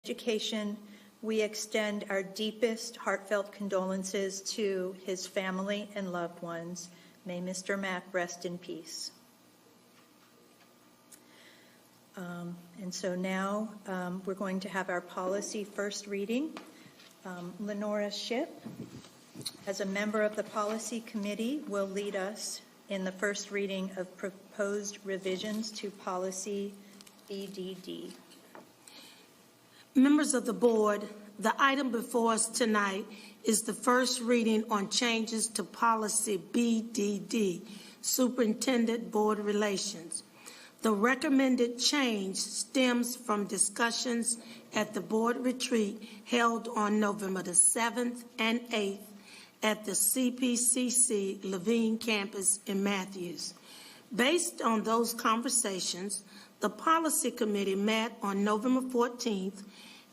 Education, we extend our deepest heartfelt condolences to his family and loved ones. May Mr. Mack rest in peace. And so now we're going to have our policy first reading. Lenora Shipp, as a member of the policy committee, will lead us in the first reading of proposed revisions to policy BDD. Members of the board, the item before us tonight is the first reading on changes to policy BDD, Superintendent Board Relations. The recommended change stems from discussions at the board retreat held on November the 7th and 8th at the CPCC Levine campus in Matthews. Based on those conversations, the policy committee met on November 14th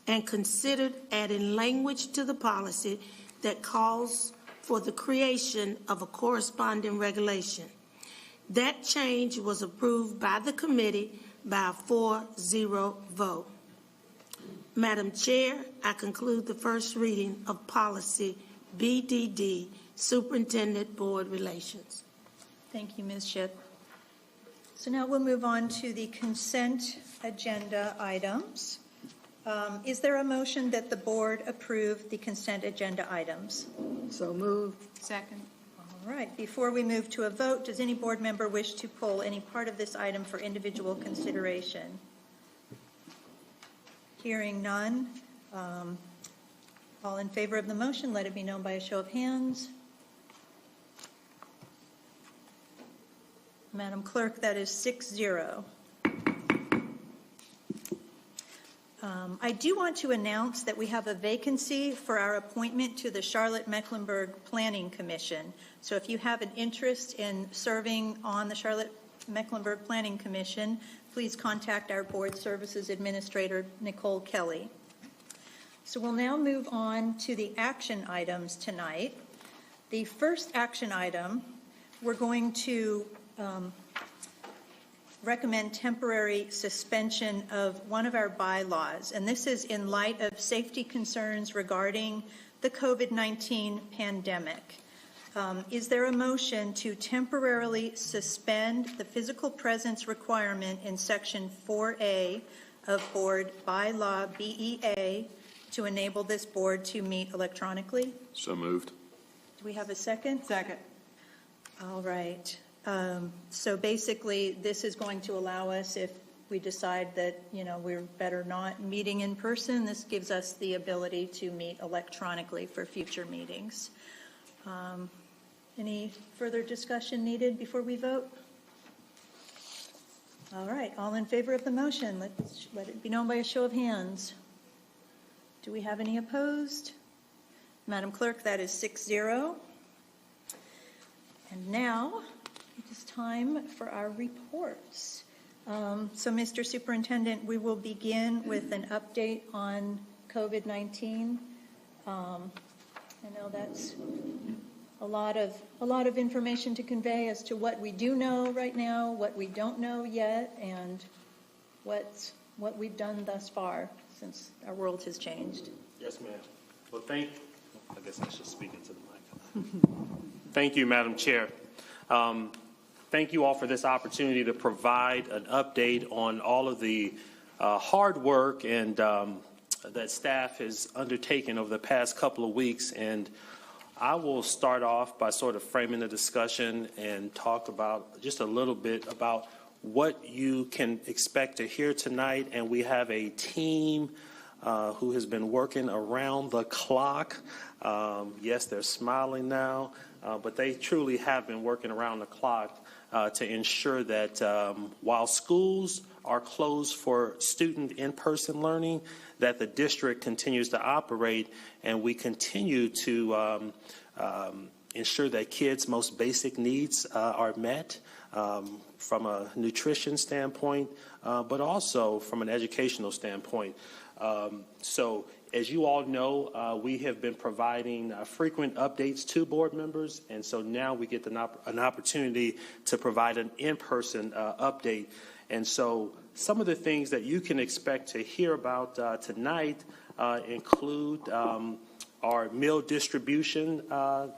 and considered adding language to the policy that calls for the creation of a corresponding regulation. That change was approved by the committee by a 4-0 vote. Madam Chair, I conclude the first reading of policy BDD, Superintendent Board Relations. Thank you, Ms. Shipp. So now we'll move on to the consent agenda items. Is there a motion that the board approve the consent agenda items? So moved. Second. All right. Before we move to a vote, does any board member wish to pull any part of this item for individual consideration? Hearing none. All in favor of the motion, let it be known by a show of hands. Madam Clerk, that is 6-0. I do want to announce that we have a vacancy for our appointment to the Charlotte-Mecklenburg Planning Commission. So if you have an interest in serving on the Charlotte-Mecklenburg Planning Commission, please contact our Board Services Administrator, Nicole Kelly. So we'll now move on to the action items tonight. The first action item, we're going to recommend temporary suspension of one of our bylaws, and this is in light of safety concerns regarding the COVID-19 pandemic. Is there a motion to temporarily suspend the physical presence requirement in Section 4A of Board Bylaw BEA to enable this board to meet electronically? So moved. Do we have a second? Second. All right. So basically, this is going to allow us, if we decide that, we're better not meeting in person, this gives us the ability to meet electronically for future meetings. Any further discussion needed before we vote? All right. All in favor of the motion, let it be known by a show of hands. Do we have any opposed? Madam Clerk, that is 6-0. And now it is time for our reports. So, Mr. Superintendent, we will begin with an update on COVID-19. I know that's a lot of information to convey as to what we do know right now, what we don't know yet, and what we've done thus far since our world has changed. Yes, ma'am. Well, I guess I should speak into the mic. Thank you, Madam Chair. Thank you all for this opportunity to provide an update on all of the hard work and that staff has undertaken over the past couple of weeks. And I will start off by sort of framing the discussion and talk about just a little bit about what you can expect to hear tonight. And we have a team who has been working around the clock. Yes, they're smiling now, but they truly have been working around the clock to ensure that while schools are closed for student in-person learning, that the district continues to operate and we continue to ensure that kids' most basic needs are met from a nutrition standpoint, but also from an educational standpoint. So as you all know, we have been providing frequent updates to board members, and so now we get an opportunity to provide an in-person update. And so some of the things that you can expect to hear about tonight include our meal distribution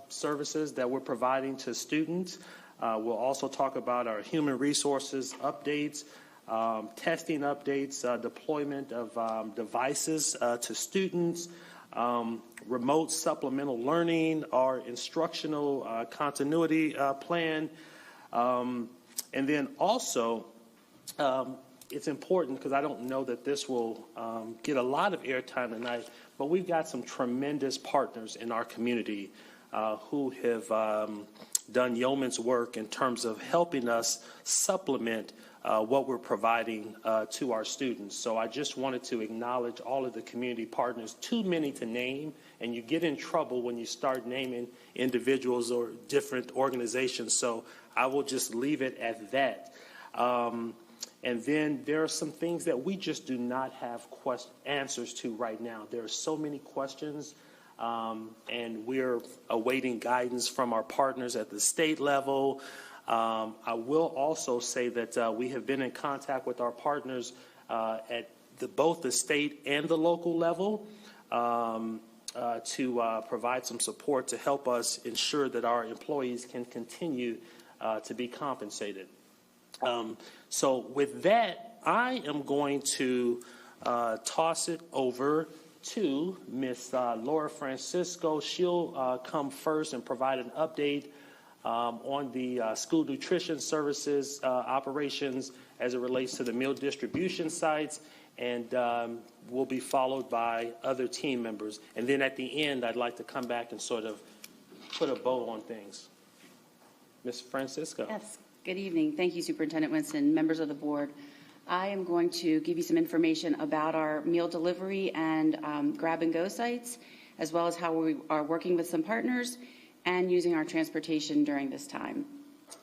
services that we're providing to students. We'll also talk about our human resources updates, testing updates, deployment of devices to students, remote supplemental learning, our instructional continuity plan, and then also it's important because I don't know that this will get a lot of airtime tonight, but we've got some tremendous partners in our community who have done yeoman's work in terms of helping us supplement what we're providing to our students. So I just wanted to acknowledge all of the community partners, too many to name, and you get in trouble when you start naming individuals or different organizations. So I will just leave it at that. And then there are some things that we just do not have answers to right now. There are so many questions, and we're awaiting guidance from our partners at the state level. I will also say that we have been in contact with our partners at both the state and the local level to provide some support to help us ensure that our employees can continue to be compensated. So with that, I am going to toss it over to Ms. Laura Francisco. She'll come first and provide an update on the school nutrition services operations as it relates to the meal distribution sites, and will be followed by other team members. And then at the end, I'd like to come back and sort of put a bow on things. Ms. Francisco. Yes. Good evening. Thank you, Superintendent Winston, members of the board. I am going to give you some information about our meal delivery and grab-and-go sites, as well as how we are working with some partners and using our transportation during this time.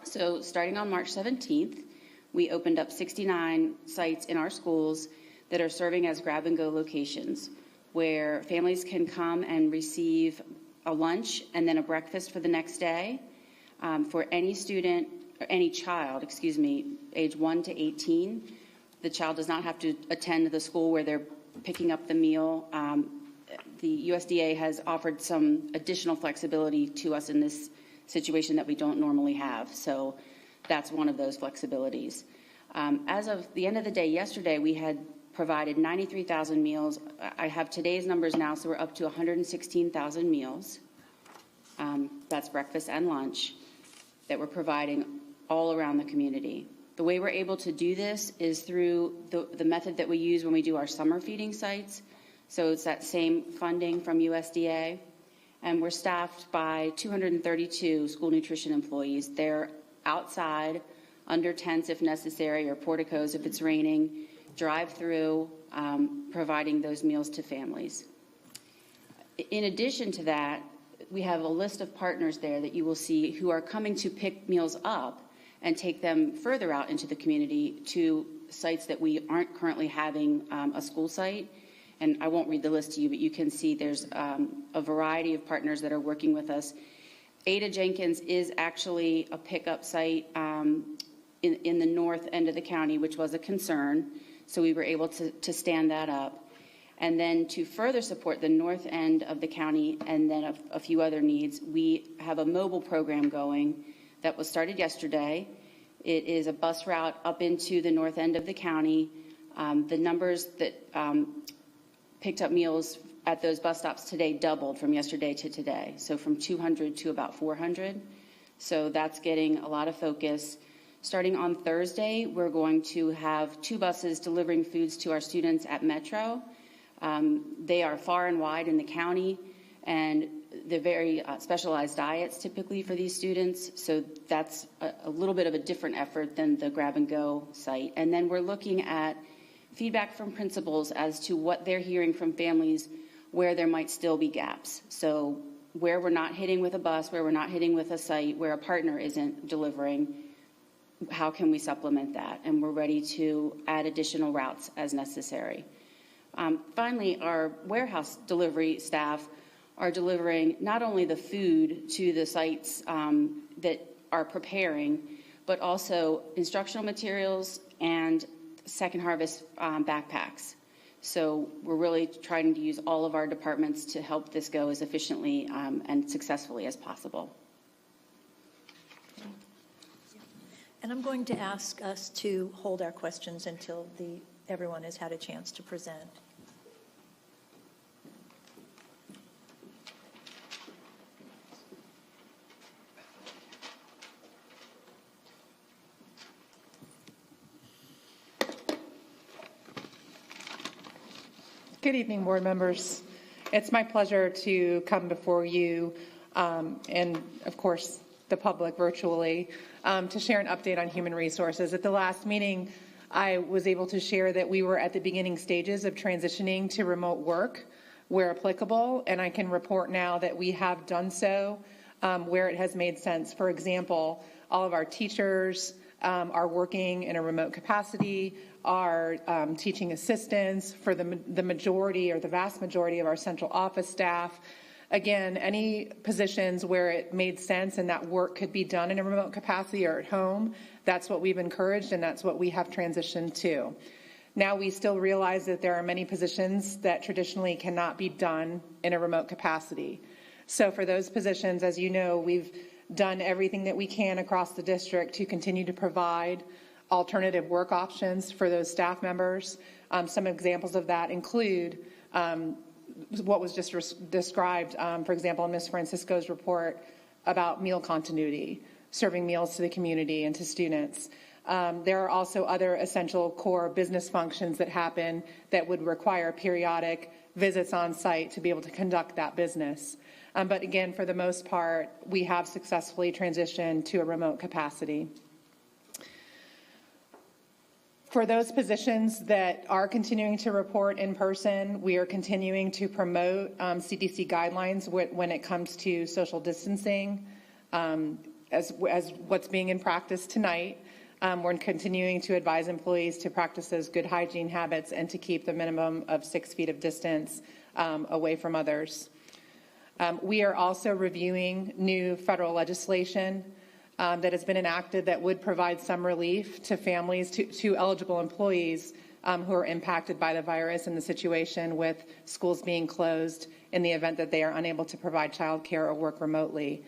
So starting on March 17th, we opened up 69 sites in our schools that are serving as grab-and-go locations, where families can come and receive a lunch and then a breakfast for the next day for any student, or any child, age 1 to 18. The child does not have to attend the school where they're picking up the meal. The USDA has offered some additional flexibility to us in this situation that we don't normally have. So that's one of those flexibilities. As of the end of the day yesterday, we had provided 93,000 meals. I have today's numbers now, so we're up to 116,000 meals. That's breakfast and lunch that we're providing all around the community. The way we're able to do this is through the method that we use when we do our summer feeding sites. So it's that same funding from USDA. And we're staffed by 232 school nutrition employees. They're outside, under tents if necessary, or porticos if it's raining, drive through, providing those meals to families. In addition to that, we have a list of partners there that you will see who are coming to pick meals up and take them further out into the community to sites that we aren't currently having a school site. And I won't read the list to you, but you can see there's a variety of partners that are working with us. Ada Jenkins is actually a pickup site in the north end of the county, which was a concern. So we were able to stand that up. And then to further support the north end of the county and then a few other needs, we have a mobile program going that was started yesterday. It is a bus route up into the north end of the county. The numbers that picked up meals at those bus stops today doubled from yesterday to today. So from 200 to about 400. So that's getting a lot of focus. Starting on Thursday, we're going to have 2 buses delivering foods to our students at Metro. They are far and wide in the county, and they're very specialized diets typically for these students. So that's a little bit of a different effort than the grab-and-go site. And then we're looking at feedback from principals as to what they're hearing from families where there might still be gaps. So where we're not hitting with a bus, where we're not hitting with a site, where a partner isn't delivering, how can we supplement that? And we're ready to add additional routes as necessary. Finally, our warehouse delivery staff are delivering not only the food to the sites that are preparing, but also instructional materials, and Second Harvest backpacks. So we're really trying to use all of our departments to help this go as efficiently and successfully as possible. And I'm going to ask us to hold our questions until everyone has had a chance to present. Good evening, board members. It's my pleasure to come before you and, of course, the public virtually to share an update on human resources. At the last meeting, I was able to share that we were at the beginning stages of transitioning to remote work where applicable, and I can report now that we have done so where it has made sense. For example, all of our teachers are working in a remote capacity. Our teaching assistants, for the majority or the vast majority of our central office staff. Again, any positions where it made sense and that work could be done in a remote capacity or at home, that's what we've encouraged and that's what we have transitioned to. Now we still realize that there are many positions that traditionally cannot be done in a remote capacity. So for those positions, as you know, we've done everything that we can across the district to continue to provide alternative work options for those staff members. Some examples of that include what was just described, for example, in Ms. Francisco's report about meal continuity, serving meals to the community and to students. There are also other essential core business functions that happen that would require periodic visits on site to be able to conduct that business. But again, for the most part, we have successfully transitioned to a remote capacity. For those positions that are continuing to report in person, we are continuing to promote CDC guidelines when it comes to social distancing, as what's being in practice tonight. We're continuing to advise employees to practice those good hygiene habits and to keep the minimum of 6 feet of distance away from others. We are also reviewing new federal legislation that has been enacted that would provide some relief to families, to eligible employees who are impacted by the virus and the situation with schools being closed in the event that they are unable to provide childcare or work remotely.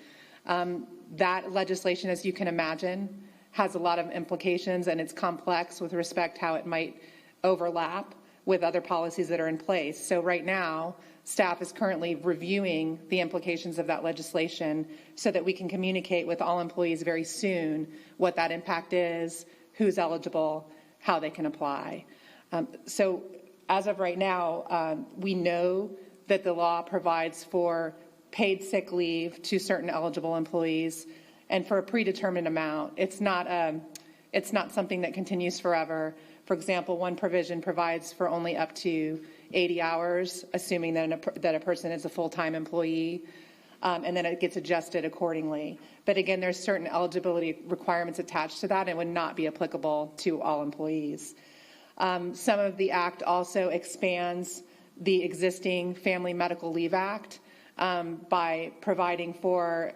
That legislation, as you can imagine, has a lot of implications and it's complex with respect how it might overlap with other policies that are in place. So right now, staff is currently reviewing the implications of that legislation so that we can communicate with all employees very soon what that impact is, who's eligible, how they can apply. So as of right now, we know that the law provides for paid sick leave to certain eligible employees and for a predetermined amount. It's not something that continues forever. For example, one provision provides for only up to 80 hours, assuming that a person is a full-time employee, and then it gets adjusted accordingly. But again, there's certain eligibility requirements attached to that and would not be applicable to all employees. Some of the Act also expands the existing Family Medical Leave Act by providing for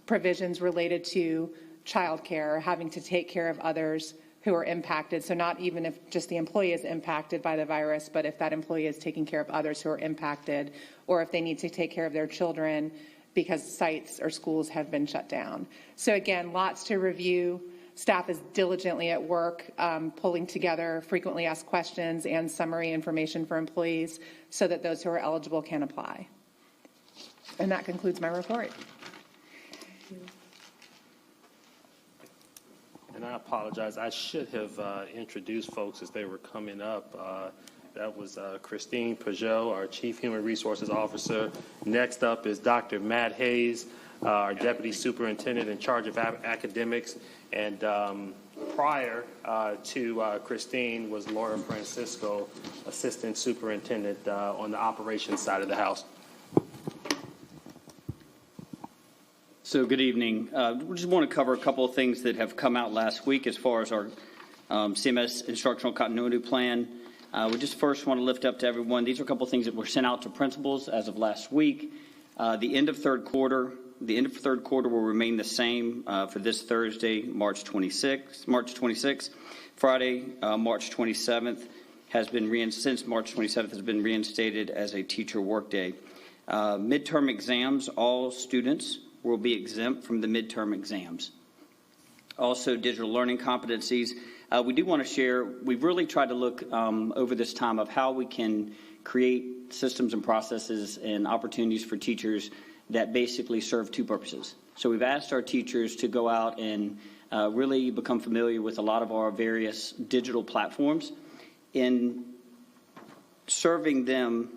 provisions related to childcare, having to take care of others who are impacted. So not even if just the employee is impacted by the virus, but if that employee is taking care of others who are impacted, or if they need to take care of their children because sites or schools have been shut down. So again, lots to review. Staff is diligently at work pulling together frequently asked questions and summary information for employees so that those who are eligible can apply. And that concludes my report. And I apologize. I should have introduced folks as they were coming up. That was Christine Peugeot, our Chief Human Resources Officer. Next up is Dr. Matt Hayes, our Deputy Superintendent in charge of academics. And prior to Christine was Laura Francisco, Assistant Superintendent on the operations side of the house. So good evening. We just want to cover a couple of things that have come out last week as far as our CMS instructional continuity plan. We just first want to lift up to everyone. These are a couple of things that were sent out to principals as of last week. The end of third quarter the end of third quarter will remain the same for this Thursday, March 26th. Friday, March 27th since March 27th has been reinstated as a teacher workday. Midterm exams, all students will be exempt from the midterm exams. Also, digital learning competencies. We do want to share, we've really tried to look over this time of how we can create systems and processes and opportunities for teachers that basically serve two purposes. So we've asked our teachers to go out and really become familiar with a lot of our various digital platforms. In serving them,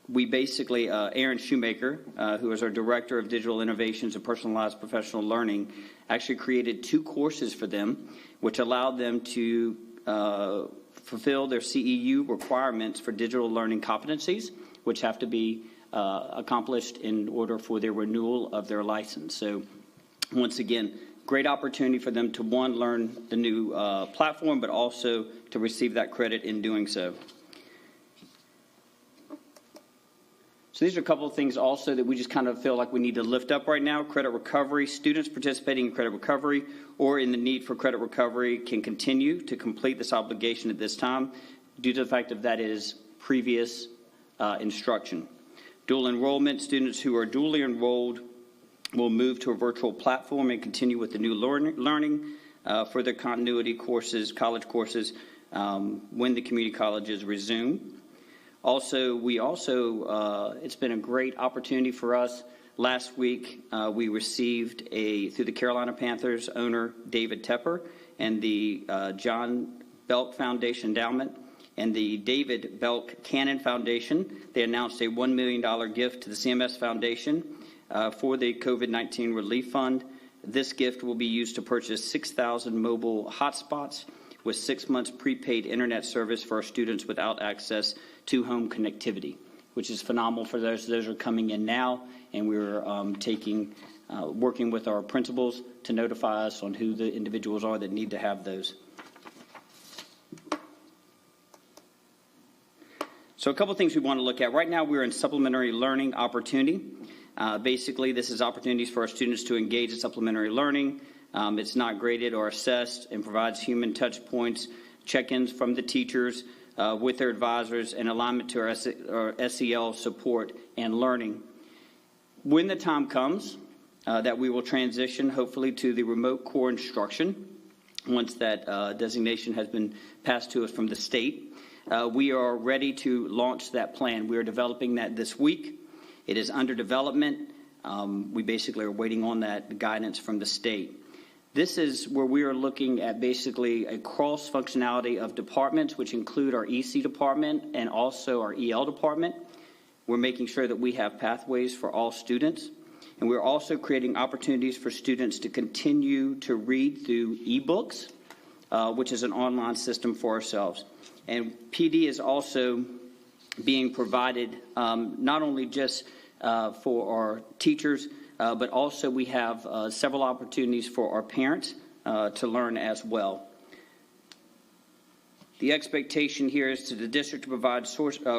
we basically, Aaron Shoemaker, who is our Director of Digital Innovations and Personalized Professional Learning, actually created 2 courses for them, which allowed them to fulfill their CEU requirements for digital learning competencies, which have to be accomplished in order for their renewal of their license. So once again, great opportunity for them to, one, learn the new platform, but also to receive that credit in doing so. So these are a couple of things also that we just kind of feel like we need to lift up right now. Credit recovery, students participating in credit recovery or in the need for credit recovery can continue to complete this obligation at this time due to the fact that is previous instruction. Dual enrollment, students who are dually enrolled will move to a virtual platform and continue with the new learning for their continuity courses, college courses, when the community colleges resume. Also, it's been a great opportunity for us. Last week, we received through the Carolina Panthers owner, David Tepper, and the John Belk Foundation Endowment, and the David Belk Cannon Foundation. They announced a $1 million gift to the CMS Foundation for the COVID-19 Relief Fund. This gift will be used to purchase 6,000 mobile hotspots with 6 months prepaid internet service for our students without access to home connectivity, which is phenomenal for those. Those are coming in now, and we're working with our principals to notify us on who the individuals are that need to have those. So a couple of things we want to look at. Right now, we're in supplementary learning opportunity. Basically, this is opportunities for our students to engage in supplementary learning. It's not graded or assessed and provides human touch points, check-ins from the teachers with their advisors, and alignment to our SEL support and learning. When the time comes that we will transition, hopefully, to the remote core instruction, once that designation has been passed to us from the state, we are ready to launch that plan. We are developing that this week. It is under development. We basically are waiting on that guidance from the state. This is where we are looking at basically a cross-functionality of departments, which include our EC department and also our EL department. We're making sure that we have pathways for all students. And we're also creating opportunities for students to continue to read through ebooks, which is an online system for ourselves. And PD is also being provided not only just for our teachers, but also we have several opportunities for our parents to learn as well. The expectation here is to the district to provide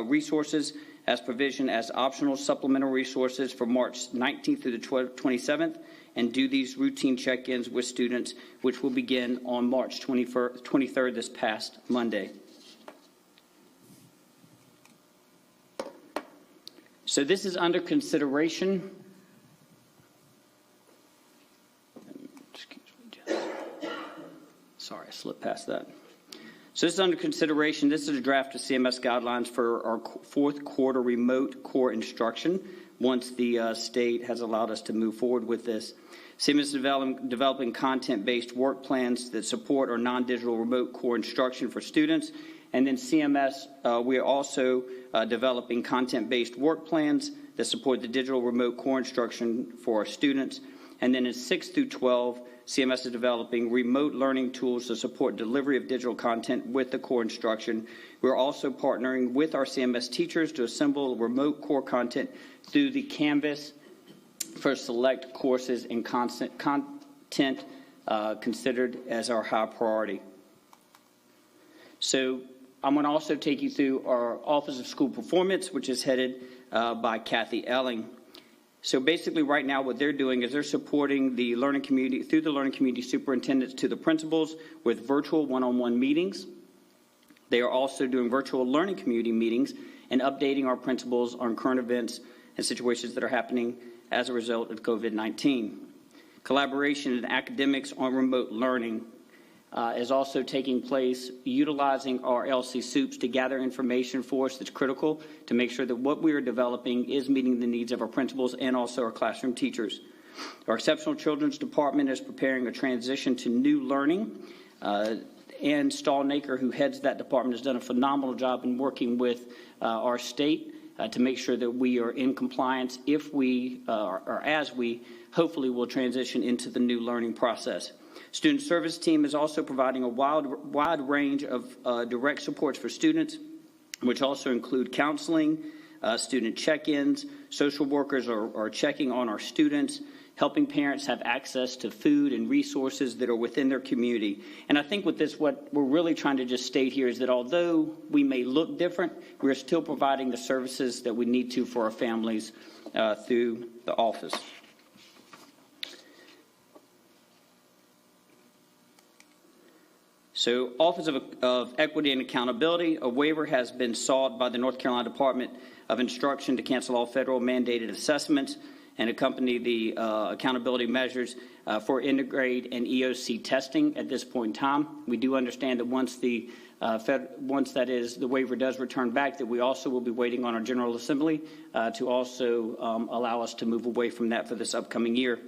resources as provision as optional supplemental resources for March 19th through the 27th, and do these routine check-ins with students, which will begin on March 23rd, this past Monday. So this is under consideration. Sorry, I slipped past that. So this is under consideration. This is a draft of CMS guidelines for our fourth quarter remote core instruction once the state has allowed us to move forward with this. CMS is developing content-based work plans that support our non-digital remote core instruction for students. And then CMS, we are also developing content-based work plans that support the digital remote core instruction for our students. And then in 6 through 12, CMS is developing remote learning tools to support delivery of digital content with the core instruction. We're also partnering with our CMS teachers to assemble remote core content through the Canvas for select courses and content considered as our high priority. So I'm going to also take you through our Office of School Performance, which is headed by Kathy Elling. So basically, right now, what they're doing is they're supporting the learning community, through the learning community superintendents to the principals with virtual one-on-one meetings. They are also doing virtual learning community meetings and updating our principals on current events and situations that are happening as a result of COVID-19. Collaboration in academics on remote learning is also taking place, utilizing our LC SUPs to gather information for us that's critical to make sure that what we are developing is meeting the needs of our principals and also our classroom teachers. Our Exceptional Children's Department is preparing a transition to new learning. Ann Stallnaker, who heads that department, has done a phenomenal job in working with our state to make sure that we are in compliance if we, or as we hopefully will transition into the new learning process. Student service team is also providing a wide range of direct supports for students, which also include counseling, student check-ins. Social workers are checking on our students, helping parents have access to food and resources that are within their community. And I think with this, what we're really trying to just state here is that although we may look different, we're still providing the services that we need to for our families through the office. So, Office of Equity and Accountability, a waiver has been sought by the North Carolina Department of Instruction to cancel all federal mandated assessments and accompany the accountability measures for intergrade and EOC testing at this point in time. We do understand that once the waiver does return back, that we also will be waiting on our General Assembly to also allow us to move away from that for this upcoming year.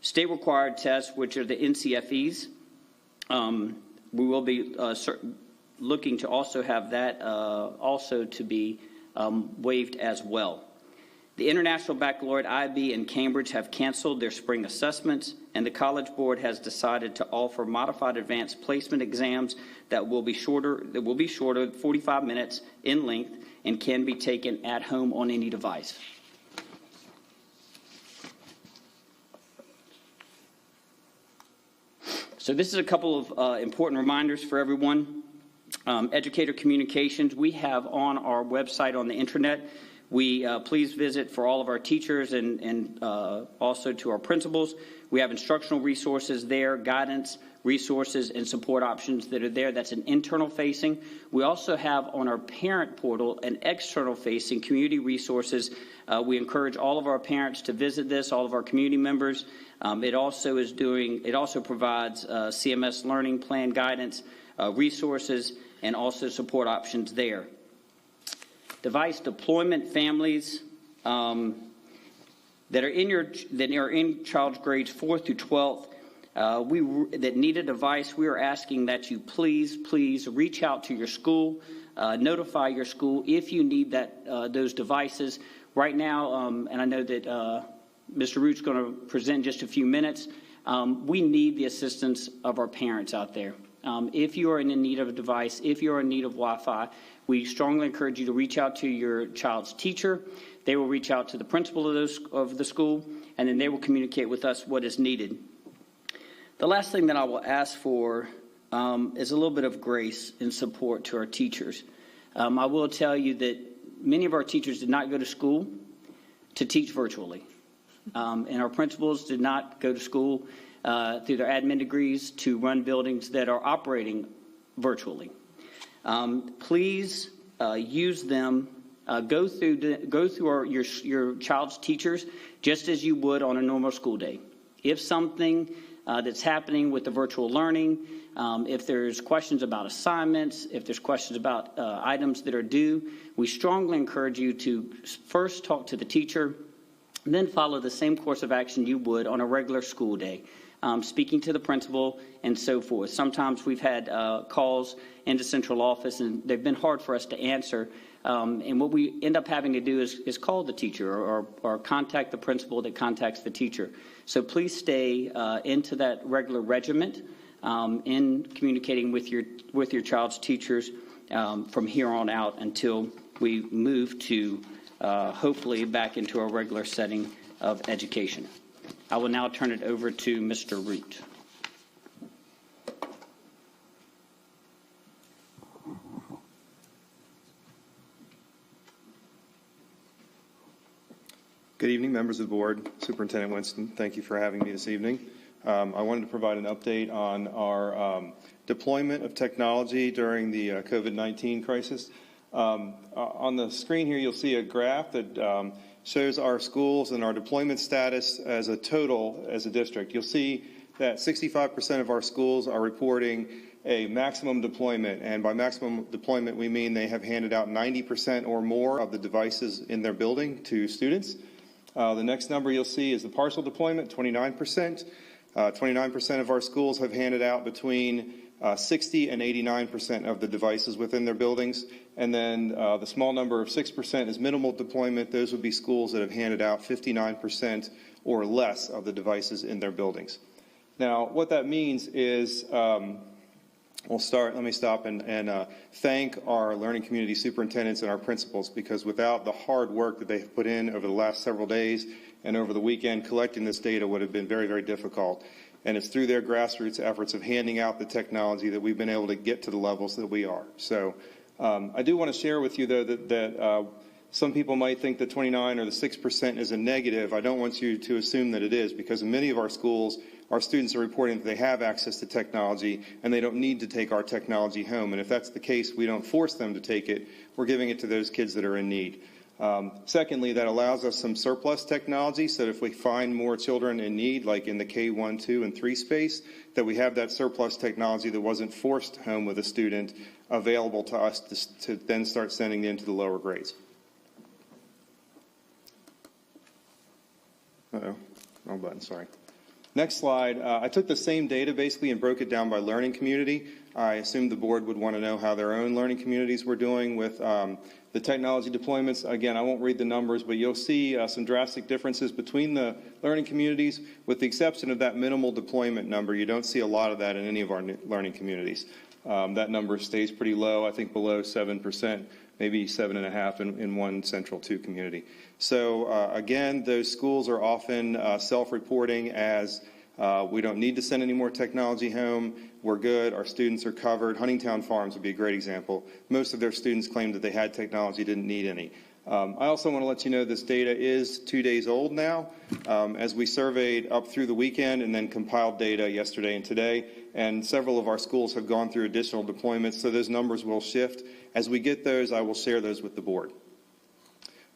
State required tests, which are the NCFEs, we will be looking to also have that also to be waived as well. The International Baccalaureate IB and Cambridge have canceled their spring assessments, and the College Board has decided to offer modified advanced placement exams that will be shorter 45 minutes in length and can be taken at home on any device. So this is a couple of important reminders for everyone. Educator communications, we have on our website on the intranet. We please visit for all of our teachers and also to our principals. We have instructional resources there, guidance, resources, and support options that are there. That's an internal facing. We also have on our parent portal an external facing community resources. We encourage all of our parents to visit this, all of our community members. It also provides CMS learning plan guidance, resources, and also support options there. Device deployment families that are in child's grades 4th through 12th that need a device. We are asking that you please reach out to your school, notify your school if you need those devices. Right now, and I know that Mr. Root's going to present in just a few minutes, we need the assistance of our parents out there. If you are in need of a device, if you are in need of Wi-Fi, we strongly encourage you to reach out to your child's teacher. They will reach out to the principal of the school, and then they will communicate with us what is needed. The last thing that I will ask for is a little bit of grace and support to our teachers. I will tell you that many of our teachers did not go to school to teach virtually, and our principals did not go to school through their admin degrees to run buildings that are operating virtually. Please use them. Go through your child's teachers just as you would on a normal school day. If something that's happening with the virtual learning, if there's questions about assignments, if there's questions about items that are due, we strongly encourage you to first talk to the teacher, and then follow the same course of action you would on a regular school day. Speaking to the principal and so forth. Sometimes we've had calls into central office and they've been hard for us to answer. And what we end up having to do is call the teacher or contact the principal that contacts the teacher. So please stay into that regular regiment in communicating with your child's teachers from here on out until we move to hopefully back into a regular setting of education. I will now turn it over to Mr. Root. Good evening, members of the board. Superintendent Winston, thank you for having me this evening. I wanted to provide an update on our deployment of technology during the COVID-19 crisis. On the screen here, you'll see a graph that shows our schools and our deployment status as a total as a district. You'll see that 65% of our schools are reporting a maximum deployment, and by maximum deployment we mean they have handed out 90% or more of the devices in their building to students. The next number you'll see is the partial deployment, 29%. 29% of our schools have handed out between 60 and 89% of the devices within their buildings. And then the small number of 6% is minimal deployment. Those would be schools that have handed out 59% or less of the devices in their buildings. Now, what that means is, let me stop and thank our learning community superintendents and our principals, because without the hard work that they've put in over the last several days and over the weekend, collecting this data would have been very, very difficult. And it's through their grassroots efforts of handing out the technology that we've been able to get to the levels that we are. So I do want to share with you, though, that some people might think the 29 or the 6% is a negative. I don't want you to assume that it is, because in many of our schools, our students are reporting that they have access to technology and they don't need to take our technology home. And if that's the case, we don't force them to take it. We're giving it to those kids that are in need. Secondly, that allows us some surplus technology, so that if we find more children in need, like in the K1, 2, and 3 space, that we have that surplus technology that wasn't forced home with a student available to us to then start sending into the lower grades. Wrong button, sorry. Next slide. I took the same data basically and broke it down by learning community. I assumed the board would want to know how their own learning communities were doing with the technology deployments. Again, I won't read the numbers, but you'll see some drastic differences between the learning communities, with the exception of that minimal deployment number. You don't see a lot of that in any of our learning communities. That number stays pretty low, I think below 7%, maybe 7.5% in one Central 2 community. So again, those schools are often self-reporting as we don't need to send any more technology home. We're good. Our students are covered. Huntingtown Farms would be a great example. Most of their students claimed that they had technology, didn't need any. I also want to let you know this data is 2 days old now, as we surveyed up through the weekend and then compiled data yesterday and today. And several of our schools have gone through additional deployments, so those numbers will shift. As we get those, I will share those with the board.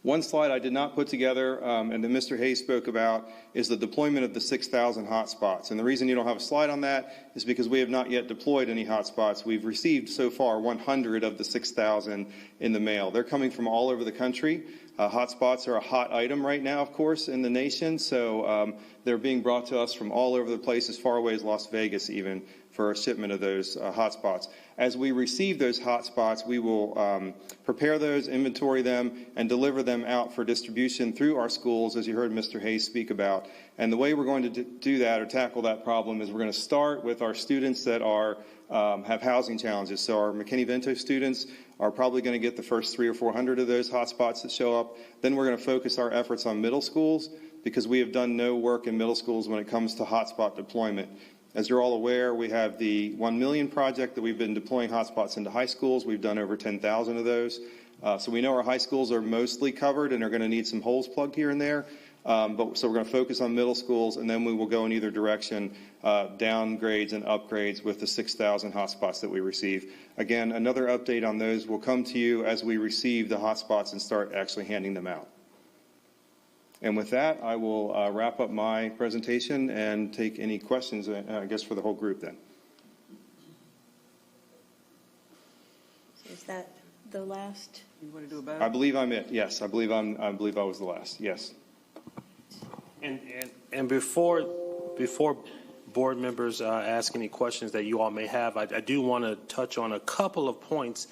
One slide I did not put together, and that Mr. Hayes spoke about, is the deployment of the 6,000 hotspots. And the reason you don't have a slide on that is because we have not yet deployed any hotspots. We've received so far 100 of the 6,000 in the mail. They're coming from all over the country. Hotspots are a hot item right now, of course, in the nation. So they're being brought to us from all over the place, as far away as Las Vegas even, for a shipment of those hotspots. As we receive those hotspots, we will prepare those, inventory them, and deliver them out for distribution through our schools, as you heard Mr. Hayes speak about. And the way we're going to do that or tackle that problem is we're going to start with our students that are have housing challenges. So our McKinney-Vento students are probably going to get the first 300 or 400 of those hotspots that show up. Then we're going to focus our efforts on middle schools, because we have done no work in middle schools when it comes to hotspot deployment. As you're all aware, we have the 1 million project that we've been deploying hotspots into high schools. We've done over 10,000 of those. So we know our high schools are mostly covered and are going to need some holes plugged here and there. So we're going to focus on middle schools, and then we will go in either direction, downgrades and upgrades with the 6,000 hotspots that we receive. Again, another update on those will come to you as we receive the hotspots and start actually handing them out. And with that, I will wrap up my presentation and take any questions, I guess, for the whole group then. So is that the last? You want to do about I it? believe I'm it. Yes, I believe I was the last. Yes. And before board members ask any questions that you all may have, I do want to touch on a couple of points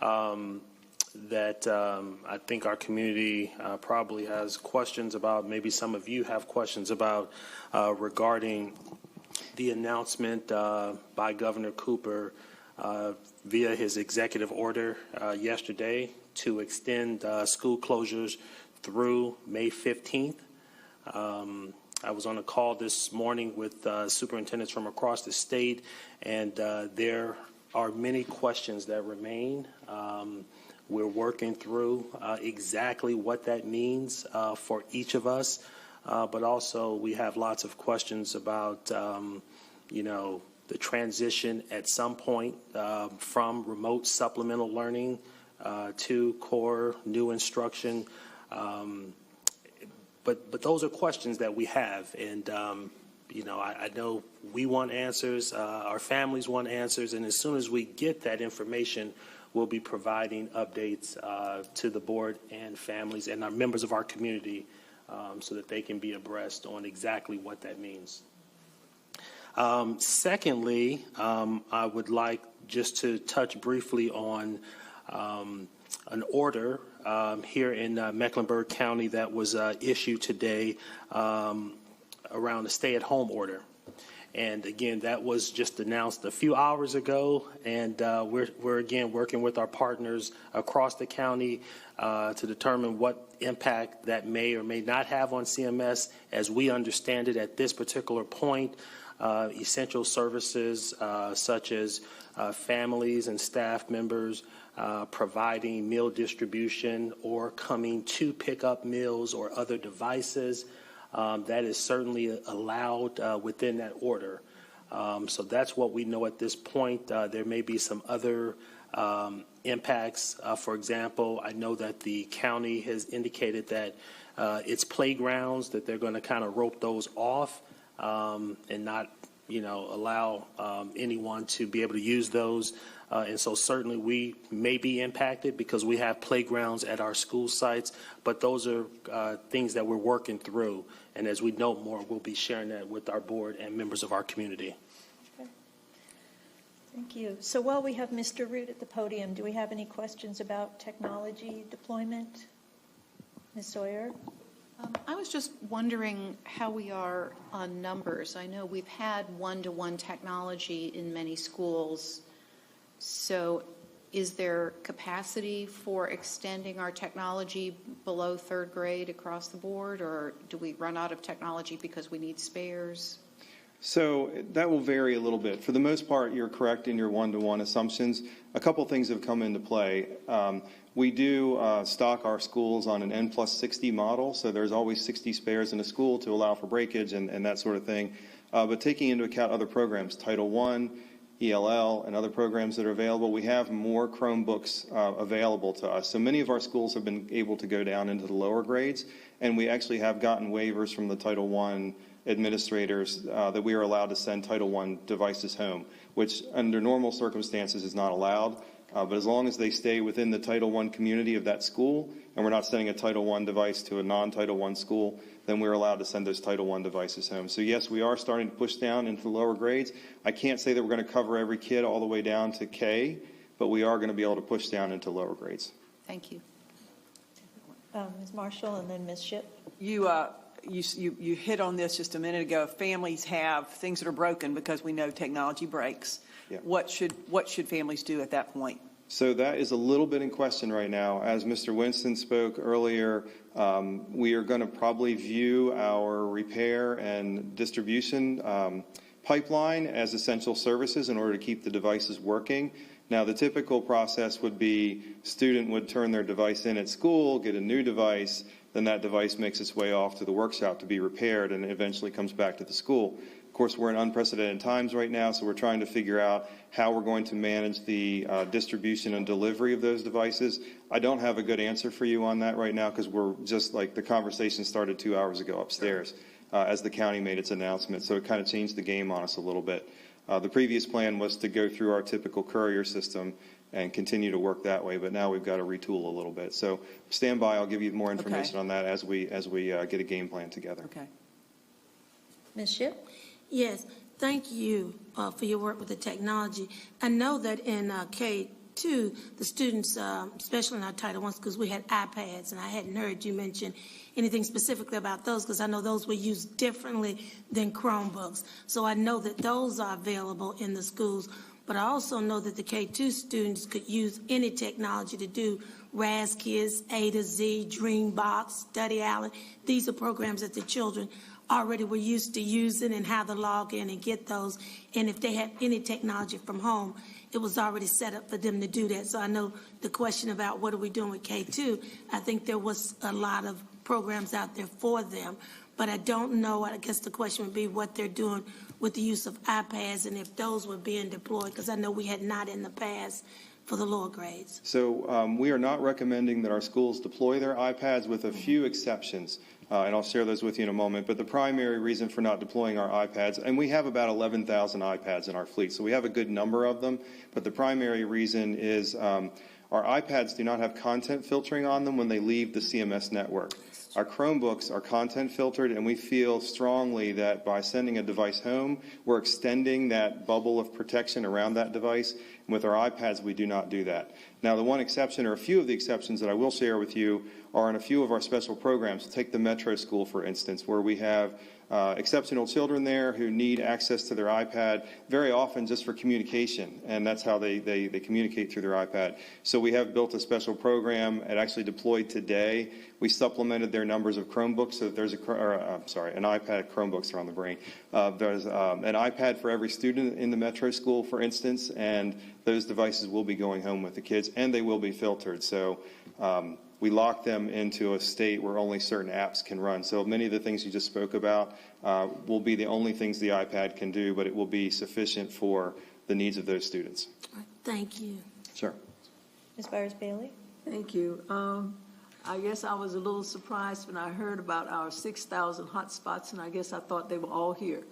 that I think our community probably has questions about. Maybe some of you have questions about regarding the announcement by Governor Cooper via his executive order yesterday to extend school closures through May 15th. I was on a call this morning with superintendents from across the state, and there are many questions that remain We're working through exactly what that means for each of us, but also we have lots of questions about, the transition at some point from remote supplemental learning to core new instruction. But those are questions that we have, and I know we want answers, our families want answers, and as soon as we get that information, we'll be providing updates to the board and families and our members of our community so that they can be abreast on exactly what that means. Secondly, I would like just to touch briefly on an order here in Mecklenburg County that was issued today around a stay-at-home order. And again, that was just announced a few hours ago, and we're again working with our partners across the county to determine what impact that may or may not have on CMS. As we understand it at this particular point, essential services such as families and staff members providing meal distribution or coming to pick up meals or other devices, that is certainly allowed within that order. So that's what we know at this point. There may be some other impacts. For example, I know that the county has indicated that its playgrounds, that they're going to kind of rope those off and not, allow anyone to be able to use those. And so certainly we may be impacted because we have playgrounds at our school sites, but those are things that we're working through. And as we know more, we'll be sharing that with our board and members of our community. Okay. Thank you. So while we have Mr. Root at the podium, do we have any questions about technology deployment? Ms. Sawyer? I was just wondering how we are on numbers. I know we've had one-to-one technology in many schools. So is there capacity for extending our technology below third grade across the board, or do we run out of technology because we need spares? So that will vary a little bit. For the most part, you're correct in your one-to-one assumptions. A couple things have come into play. We do stock our schools on an N+60 model, so there's always 60 spares in a school to allow for breakage and that sort of thing. But taking into account other programs, Title I, ELL, and other programs that are available, we have more Chromebooks available to us. So many of our schools have been able to go down into the lower grades, and we actually have gotten waivers from the Title I administrators that we are allowed to send Title I devices home, which under normal circumstances is not allowed. But as long as they stay within the Title I community of that school, and we're not sending a Title I device to a non-Title I school, then we're allowed to send those Title I devices home. So yes, we are starting to push down into the lower grades. I can't say that we're going to cover every kid all the way down to K, but we are going to be able to push down into lower grades. Thank you. Ms. Marshall and then Ms. Shipp. You hit on this just a minute ago. Families have things that are broken because we know technology breaks. Yeah. What should families do at that point? So that is a little bit in question right now. As Mr. Winston spoke earlier, we are going to probably view our repair and distribution pipeline as essential services in order to keep the devices working. Now, the typical process would be student would turn their device in at school, get a new device, then that device makes its way off to the workshop to be repaired and eventually comes back to the school. Of course, we're in unprecedented times right now, so we're trying to figure out how we're going to manage the distribution and delivery of those devices. I don't have a good answer for you on that right now because we're just like the conversation started 2 hours ago upstairs as the county made its announcement, so it kind of changed the game on us a little bit. The previous plan was to go through our typical courier system and continue to work that way, but now we've got to retool a little bit. So stand by. I'll give you more information on that as we get a game plan together. Okay. Ms. Shipp? Yes, thank you for your work with the technology. I know that in K2, the students, especially in our Title I schools, we had iPads, and I hadn't heard you mention anything specifically about those because I know those were used differently than Chromebooks. So I know that those are available in the schools, but I also know that the K2 students could use any technology to do RASKids, A to Z, Dreambox, Study Island. These are programs that the children already were used to using and how to log in and get those. And if they had any technology from home, it was already set up for them to do that. So I know the question about what are we doing with K2, I think there was a lot of programs out there for them. But I don't know, I guess the question would be what they're doing with the use of iPads and if those were being deployed, because I know we had not in the past for the lower grades. So we are not recommending that our schools deploy their iPads with a few exceptions. And I'll share those with you in a moment. But the primary reason for not deploying our iPads, and we have about 11,000 iPads in our fleet, so we have a good number of them. But the primary reason is our iPads do not have content filtering on them when they leave the CMS network. Our Chromebooks are content filtered, and we feel strongly that by sending a device home, we're extending that bubble of protection around that device. And with our iPads, we do not do that. Now, the one exception, or a few of the exceptions that I will share with you, are in a few of our special programs. Take the Metro School, for instance, where we have exceptional children there who need access to their iPad, very often just for communication, and that's how they communicate through their iPad. So we have built a special program. It actually deployed today. We supplemented their numbers of Chromebooks, so that there's an iPad. Chromebooks are on the brain. There's an iPad for every student in the Metro School, for instance, and those devices will be going home with the kids, and they will be filtered. So we lock them into a state where only certain apps can run. So many of the things you just spoke about will be the only things the iPad can do, but it will be sufficient for the needs of those students. Thank you. Sure. Ms. Byers-Bailey? Thank you. I guess I was a little surprised when I heard about our 6,000 hotspots, and I guess I thought they were all here.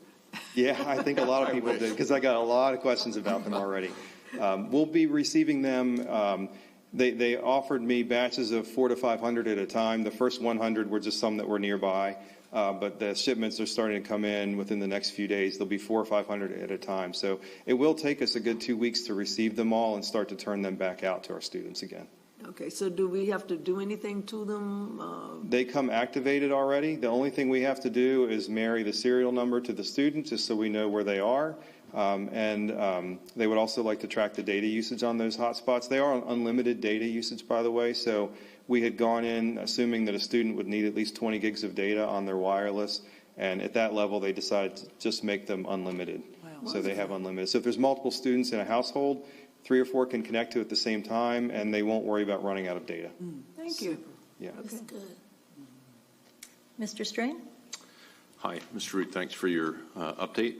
Yeah, I think a lot of people did, because I got a lot of questions about them already. We'll be receiving them. They offered me batches of 400 to 500 at a time. The first 100 were just some that were nearby, but the shipments are starting to come in within the next few days. There'll be 400 or 500 at a time. So it will take us a good 2 weeks to receive them all and start to turn them back out to our students again. Okay, so do we have to do anything to them? They come activated already. The only thing we have to do is marry the serial number to the student just so we know where they are. They would also like to track the data usage on those hotspots. They are on unlimited data usage, by the way, so we had gone in assuming that a student would need at least 20 gigs of data on their wireless, and at that level they decided to just make them unlimited. Wow. So they have unlimited. So if there's multiple students in a household, 3 or 4 can connect to it at the same time, and they won't worry about running out of data. Thank you. Yeah. That's good. Mr. Strain? Hi, Mr. Root, thanks for your update.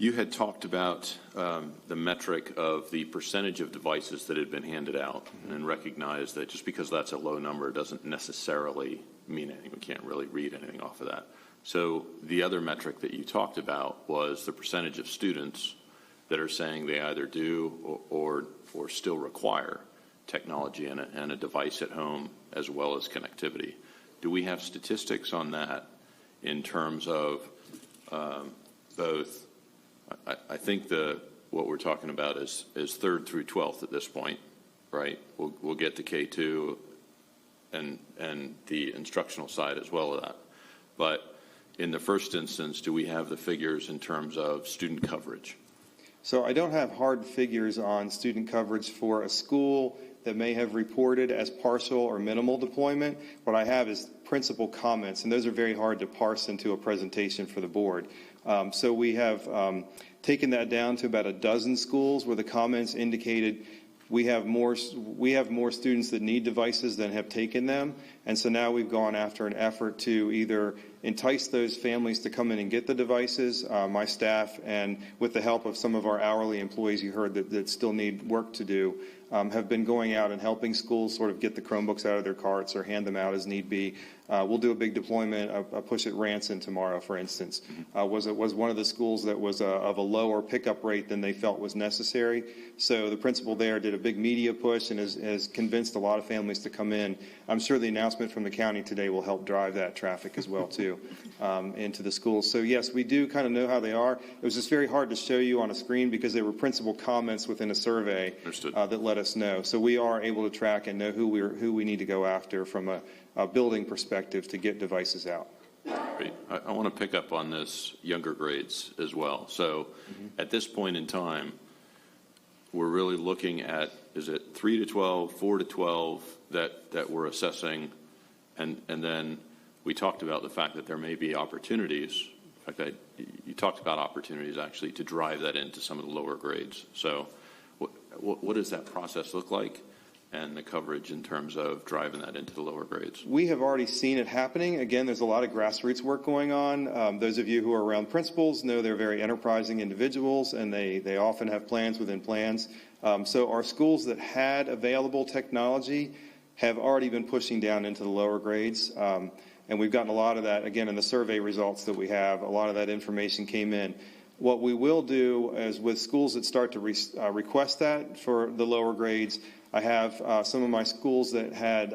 You had talked about the metric of the percentage of devices that had been handed out and recognized that just because that's a low number doesn't necessarily mean anything. We can't really read anything off of that. So the other metric that you talked about was the percentage of students that are saying they either do or still require technology and a device at home as well as connectivity. Do we have statistics on that in terms of both? I think what we're talking about is 3rd through 12th at this point, right? We'll get to K2 and the instructional side as well as that. But in the first instance, do we have the figures in terms of student coverage? So I don't have hard figures on student coverage for a school that may have reported as partial or minimal deployment. What I have is principal comments, and those are very hard to parse into a presentation for the board. So we have taken that down to about a dozen schools where the comments indicated we have more students that need devices than have taken them. And so now we've gone after an effort to either entice those families to come in and get the devices, my staff, and with the help of some of our hourly employees you heard that still need work to do, have been going out and helping schools sort of get the Chromebooks out of their carts or hand them out as need be. We'll do a big deployment, a push at Ranson tomorrow, for instance. Was one of the schools that was of a lower pickup rate than they felt was necessary. So the principal there did a big media push and has convinced a lot of families to come in. I'm sure the announcement from the county today will help drive that traffic as well, too, into the schools. So, yes, we do kind of know how they are. It was just very hard to show you on a screen because they were principal comments within a survey that let us know. So we are able to track and know who we need to go after from a building perspective to get devices out. Great. I want to pick up on this younger grades as well. So at this point in time, we're really looking at, is it 3 to 12, 4 to 12 that we're assessing, and then we talked about the fact that there may be opportunities. In fact, you talked about opportunities actually to drive that into some of the lower grades. So what does that process look like, and the coverage in terms of driving that into the lower grades? We have already seen it happening. Again, there's a lot of grassroots work going on. Those of you who are around principals know they're very enterprising individuals, and they often have plans within plans. So our schools that had available technology have already been pushing down into the lower grades. And we've gotten a lot of that, again, in the survey results that we have, a lot of that information came in. What we will do is with schools that start to request that for the lower grades, I have some of my schools that had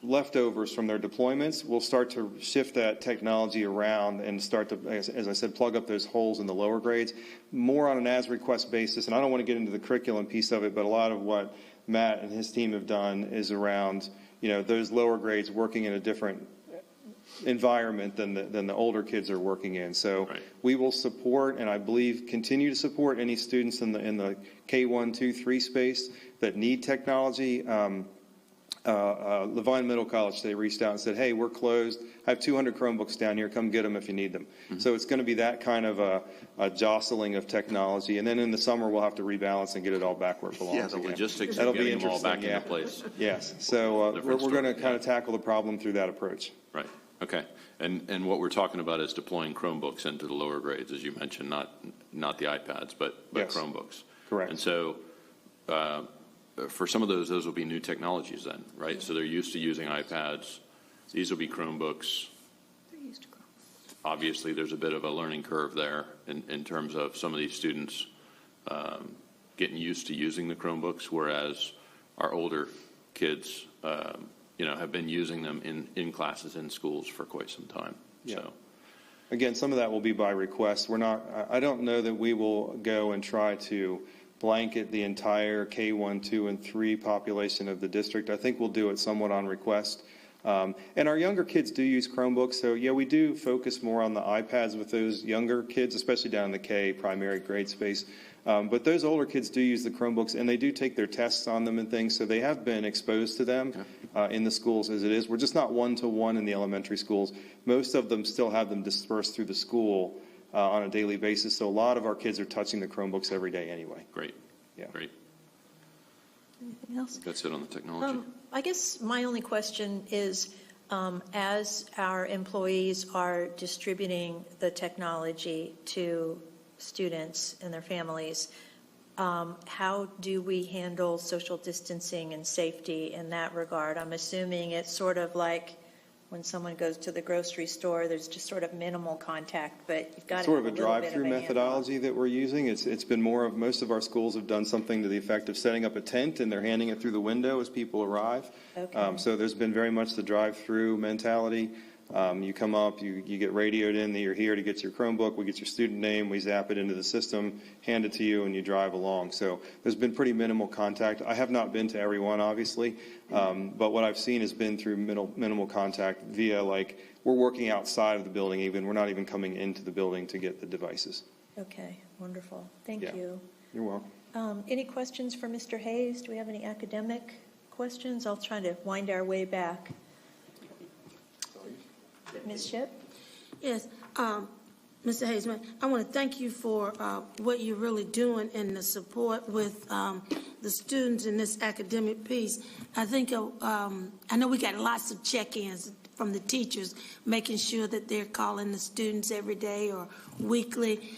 leftovers from their deployments. We'll start to shift that technology around and start to, as I said, plug up those holes in the lower grades, more on an as-request basis. And I don't want to get into the curriculum piece of it, but a lot of what Matt and his team have done is around, those lower grades working in a different environment than the older kids are working in. So we will support, and I believe continue to support, any students in the K1, 2, 3 space that need technology. Levine Middle College, they reached out and said, hey, we're closed. I have 200 Chromebooks down here. Come get them if you need them. Mm-hmm. So it's going to be that kind of a jostling of technology. And then in the summer, we'll have to rebalance and get it all back where it belongs. Yeah, the again. logistics That'll of getting be them all interesting, back into place. Yes. So we're going to kind of tackle the problem through that approach. Right. Okay. And what we're talking about is deploying Chromebooks into the lower grades, as you mentioned, not the iPads, but Yes. Chromebooks. Correct. And so for some of those will be new technologies then, right? So they're used to using iPads. These will be Chromebooks. Obviously, there's a bit of a learning curve there in terms of some of these students getting used to using the Chromebooks, whereas our older kids, have been using them in classes in schools for quite some time. Yeah. So, again, some of that will be by request. I don't know that we will go and try to blanket the entire K1, 2, and 3 population of the district. I think we'll do it somewhat on request. And our younger kids do use Chromebooks, so yeah, we do focus more on the iPads with those younger kids, especially down in the K primary grade space. But those older kids do use the Chromebooks, and they do take their tests on them and things, so they have been exposed to them in the schools as it is. We're just not one-to-one in the elementary schools. Most of them still have them dispersed through the school on a daily basis, so a lot of our kids are touching the Chromebooks every day anyway. great. Yeah. Great. Anything else? That's it on the technology. I guess my only question is, as our employees are distributing the technology to students and their families, how do we handle social distancing and safety in that regard? I'm assuming it's sort of like when someone goes to the grocery store, there's just sort of minimal contact, but you've got Sort of a drive-through methodology that we're using. It's been more of, most of our schools have done something to the effect of setting up a tent and they're handing it through the window as people arrive. Okay. So there's been very much the drive-through mentality. You come up, you get radioed in that you're here to get your Chromebook, we get your student name, we zap it into the system, hand it to you, and you drive along. So there's been pretty minimal contact. I have not been to every one, obviously, but what I've seen has been through minimal contact via, like, we're working outside of the building even. We're not even coming into the building to get the devices. Okay, wonderful. Thank Yeah. you. You're welcome. Any questions for Mr. Hayes? Do we have any academic questions? I'll try to wind our way back. Ms. Shipp? Yes, Mr. Hayes, I want to thank you for what you're really doing and the support with the students in this academic piece. I think, I know we got lots of check-ins from the teachers, making sure that they're calling the students every day or weekly.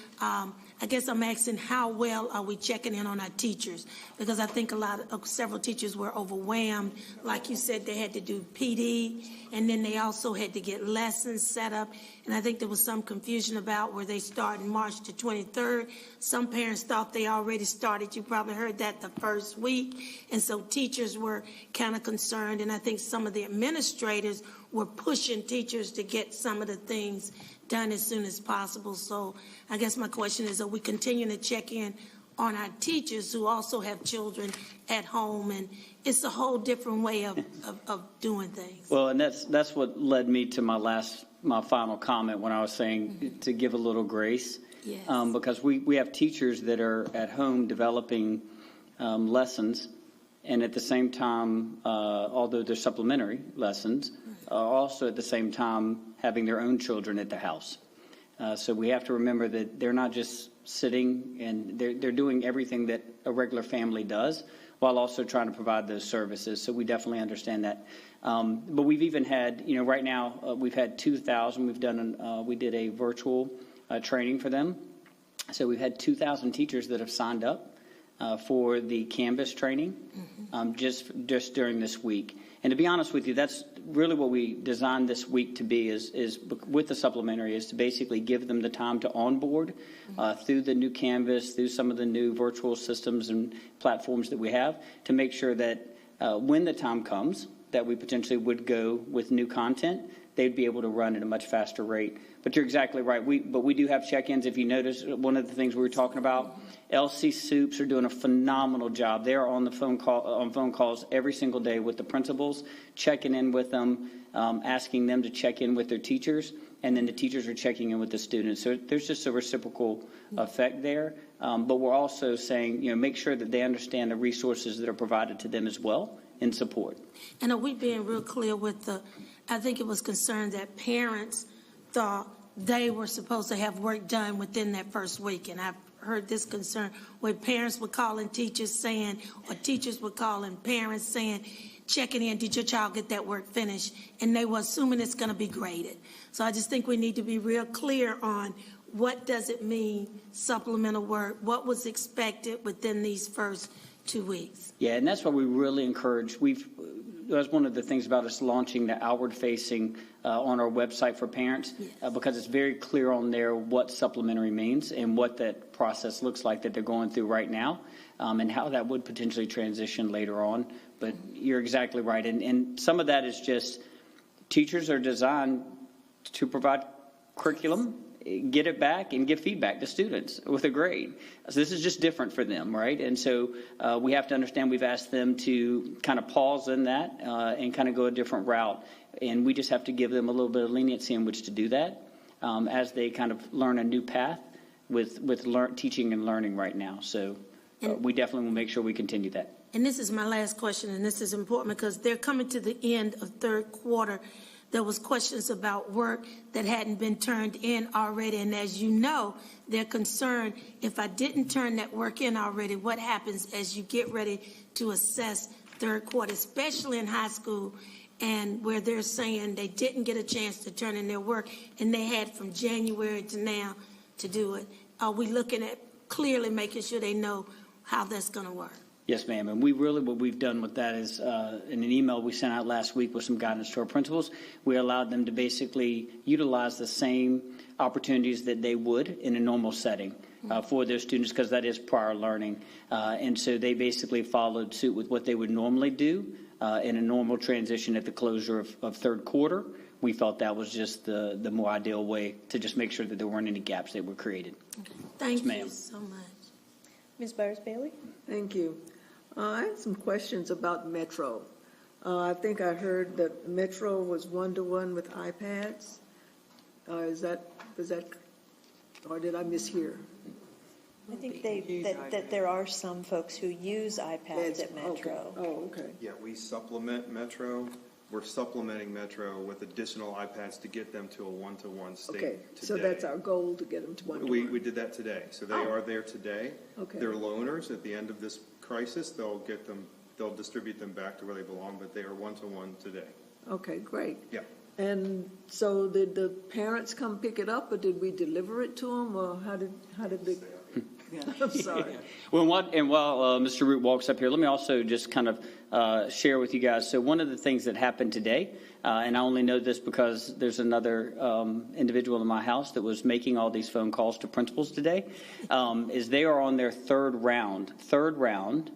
I guess I'm asking, how well are we checking in on our teachers? Because I think several teachers were overwhelmed. Like you said, they had to do PD, and then they also had to get lessons set up. And I think there was some confusion about where they start in March the 23rd. Some parents thought they already started. You probably heard that the first week. And so teachers were kind of concerned. And I think some of the administrators were pushing teachers to get some of the things done as soon as possible. So I guess my question is, are we continuing to check in on our teachers who also have children at home? And it's a whole different way of doing things. Well, and that's what led me to my final comment when I was saying to give a little grace. Yes. Because we have teachers that are at home developing lessons, and at the same time, although they're supplementary lessons, are also at the same time having their own children at the house. So we have to remember that they're not just sitting, and they're doing everything that a regular family does while also trying to provide those services. So we definitely understand that. But we've even had, right now, we've had 2,000. We did a virtual training for them. So we've had 2,000 teachers that have signed up for the Canvas training just during this week. And to be honest with you, that's really what we designed this week to be is with the supplementary, is to basically give them the time to onboard through the new Canvas, through some of the new virtual systems and platforms that we have, to make sure that when the time comes that we potentially would go with new content, they'd be able to run at a much faster rate. But you're exactly right. But we do have check-ins. If you notice, one of the things we were talking about, LC Soups are doing a phenomenal job. They're on phone calls every single day with the principals, checking in with them, asking them to check in with their teachers, and then the teachers are checking in with the students. So there's just a reciprocal effect there. But we're also saying, make sure that they understand the resources that are provided to them as well in support. And are we being real clear with I think it was concerned that parents thought they were supposed to have work done within that first week. And I've heard this concern where parents were calling teachers saying, or teachers were calling parents saying, checking in, did your child get that work finished? And they were assuming it's going to be graded. So I just think we need to be real clear on what does it mean, supplemental work, what was expected within these first 2 weeks. Yeah, and that's what we really encourage. That's one of the things about us launching the outward-facing on our website for parents, because it's very clear on there what supplementary means and what that process looks like that they're going through right now, and how that would potentially transition later on. But you're exactly right. And some of that is just teachers are designed to provide curriculum, get it back, and give feedback to students with a grade. So this is just different for them, right? And so we have to understand we've asked them to kind of pause in that and kind of go a different route. And we just have to give them a little bit of leniency in which to do that as they kind of learn a new path with teaching and learning right now. So we definitely will make sure we continue that. And this is my last question, and this is important because they're coming to the end of third quarter. There was questions about work that hadn't been turned in already. And as you know, they're concerned, if I didn't turn that work in already, what happens as you get ready to assess third quarter, especially in high school, and where they're saying they didn't get a chance to turn in their work, and they had from January to now to do it. Are we looking at clearly making sure they know how that's going to work? Yes, ma'am. And what we've done with that is in an email we sent out last week with some guidance to our principals, we allowed them to basically utilize the same opportunities that they would in a normal setting for their students, because that is prior learning. And so they basically followed suit with what they would normally do in a normal transition at the closure of third quarter. We felt that was just the more ideal way to just make sure that there weren't any gaps that were created. Okay. Thank Yes, you so much. Ms. Byers-Bailey? Thank you. I had some questions about Metro. I think I heard that Metro was one-to-one with iPads. Was that, or did I mishear? I think that there are some folks who use iPads at Metro. Okay. Oh, okay. Yeah, we supplement Metro. We're supplementing Metro with additional iPads to get them to a one-to-one state Okay, today. so that's our goal, to get them to one-to-one. We did that today. So they are there today. Okay. They're loaners. At the end of this crisis, they'll distribute them back to where they belong, but they are one-to-one today. Okay, great. Yeah. And so did the parents come pick it up, or did we deliver it to them, or how did they? Yeah, I'm sorry. Well, while Mr. Root walks up here, let me also just kind of share with you guys. So one of the things that happened today, and I only know this because there's another individual in my house that was making all these phone calls to principals today, is they are on their third round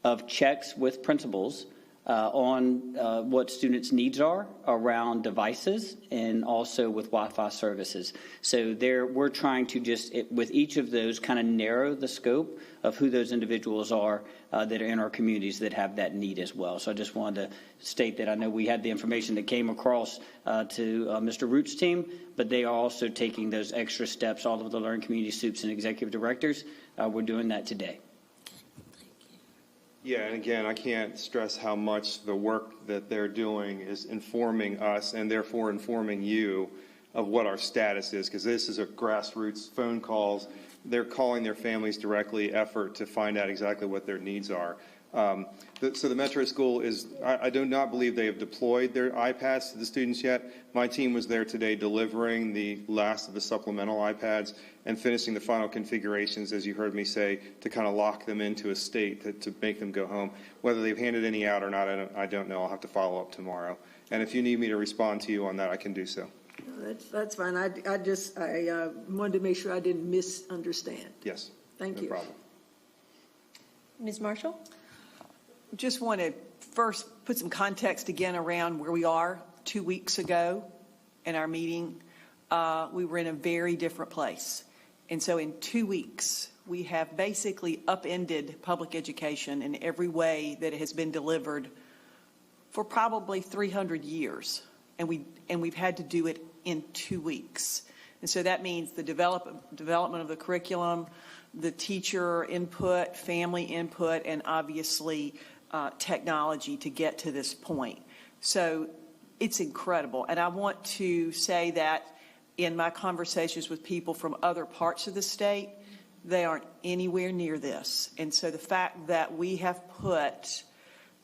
of checks with principals on what students' needs are around devices and also with Wi-Fi services. So we're trying to just, with each of those, kind of narrow the scope of who those individuals are that are in our communities that have that need as well. So I just wanted to state that I know we had the information that came across to Mr. Root's team, but they are also taking those extra steps. All of the Learning Community Soups and executive directors, we're doing that today. Yeah, and again, I can't stress how much the work that they're doing is informing us and therefore informing you of what our status is, because this is a grassroots phone calls. They're calling their families directly, effort to find out exactly what their needs are. So the Metro School is, I do not believe they have deployed their iPads to the students yet. My team was there today delivering the last of the supplemental iPads and finishing the final configurations, as you heard me say, to kind of lock them into a state to make them go home. Whether they've handed any out or not, I don't know. I'll have to follow up tomorrow. And if you need me to respond to you on that, I can do so. No, that's fine. I wanted to make sure I didn't misunderstand. Yes. Thank you. No problem. Ms. Marshall? Just want to first put some context again around where we are. 2 weeks ago in our meeting, we were in a very different place. And so in 2 weeks, we have basically upended public education in every way that it has been delivered for probably 300 years. And we've had to do it in 2 weeks. And so that means the development of the curriculum, the teacher input, family input, and obviously technology to get to this point. So it's incredible. And I want to say that in my conversations with people from other parts of the state, they aren't anywhere near this. And so the fact that we have put,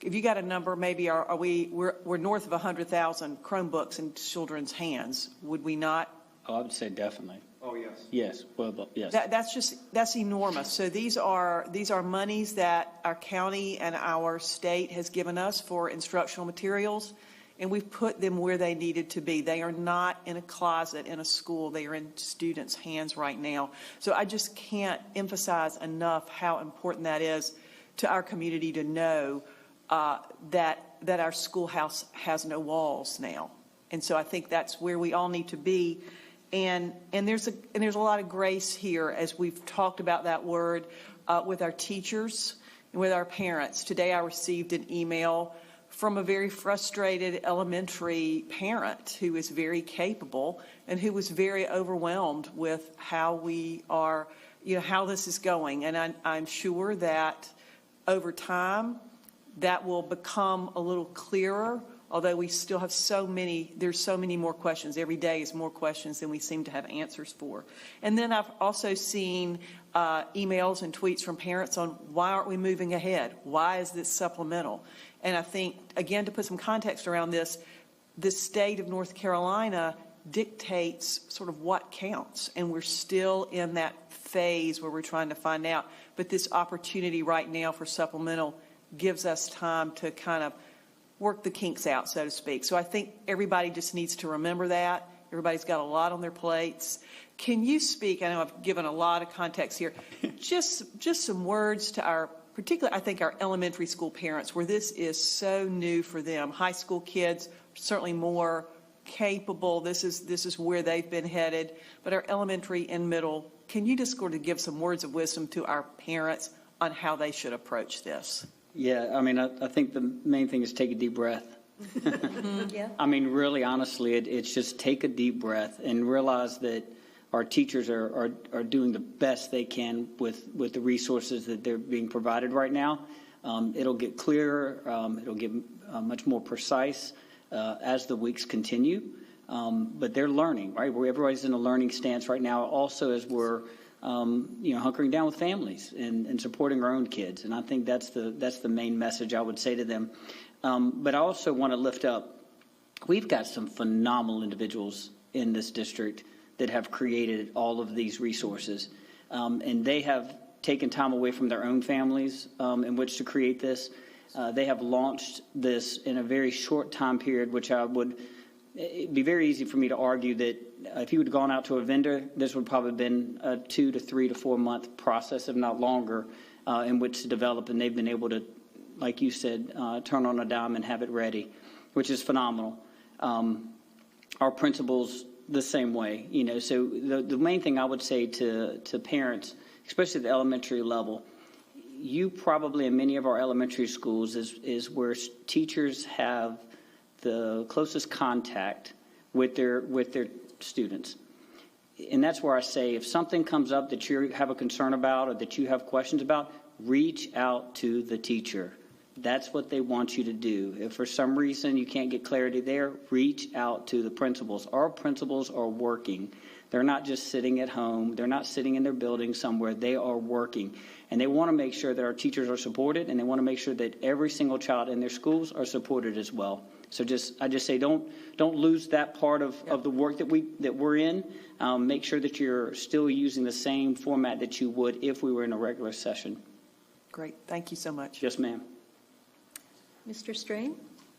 if you got a number, maybe we're north of 100,000 Chromebooks in children's hands, would we not? Oh, I would say definitely. Oh, yes. Yes. Well, yes. That's enormous. So these are monies that our county and our state has given us for instructional materials, and we've put them where they needed to be. They are not in a closet in a school. They are in students' hands right now. So I just can't emphasize enough how important that is to our community to know that our schoolhouse has no walls now. And so I think that's where we all need to be. And there's a lot of grace here as we've talked about that word with our teachers and with our parents. Today I received an email from a very frustrated elementary parent who is very capable and who was very overwhelmed with how we are, how this is going. And I'm sure that over time that will become a little clearer. Although we still have there's so many more questions. Every day is more questions than we seem to have answers for. And then I've also seen emails and tweets from parents on why aren't we moving ahead? Why is this supplemental? And I think, again, to put some context around this, the state of North Carolina dictates sort of what counts. And we're still in that phase where we're trying to find out. But this opportunity right now for supplemental gives us time to kind of work the kinks out, so to speak. So I think everybody just needs to remember that. Everybody's got a lot on their plates. Can you speak, I know I've given a lot of context here, just some words to particularly I think our elementary school parents, where this is so new for them. High school kids are certainly more capable. This is where they've been headed. But our elementary and middle, can you just sort of give some words of wisdom to our parents on how they should approach this? Yeah, I mean, I think the main thing is take a deep breath. Yeah. I mean, really, honestly, it's just take a deep breath and realize that our teachers are doing the best they can with the resources that they're being provided right now. It'll get clearer. It'll get much more precise as the weeks continue. But they're learning, right? Everybody's in a learning stance right now. Also, as we're hunkering down with families and supporting our own kids. And I think that's the main message I would say to them. But I also want to lift up, we've got some phenomenal individuals in this district that have created all of these resources. And they have taken time away from their own families in which to create this. They have launched this in a very short time period, which it'd be very easy for me to argue that if you would have gone out to a vendor, this would probably have been a 2 to 3 to 4 month process, if not longer, in which to develop. And they've been able to, like you said, turn on a dime and have it ready, which is phenomenal. Our principals, the same way. So the main thing I would say to parents, especially at the elementary level, you probably in many of our elementary schools is where teachers have the closest contact with their students. And that's where I say if something comes up that you have a concern about or that you have questions about, reach out to the teacher. That's what they want you to do. If for some reason you can't get clarity there, reach out to the principals. Our principals are working. They're not just sitting at home. They're not sitting in their building somewhere. They are working. And they want to make sure that our teachers are supported, and they want to make sure that every single child in their schools are supported as well. So I just say don't lose that part of the work that we're in. Make sure that you're still using the same format that you would if we were in a regular session. Great. Thank you so much. Yes, ma'am. Mr. Strain?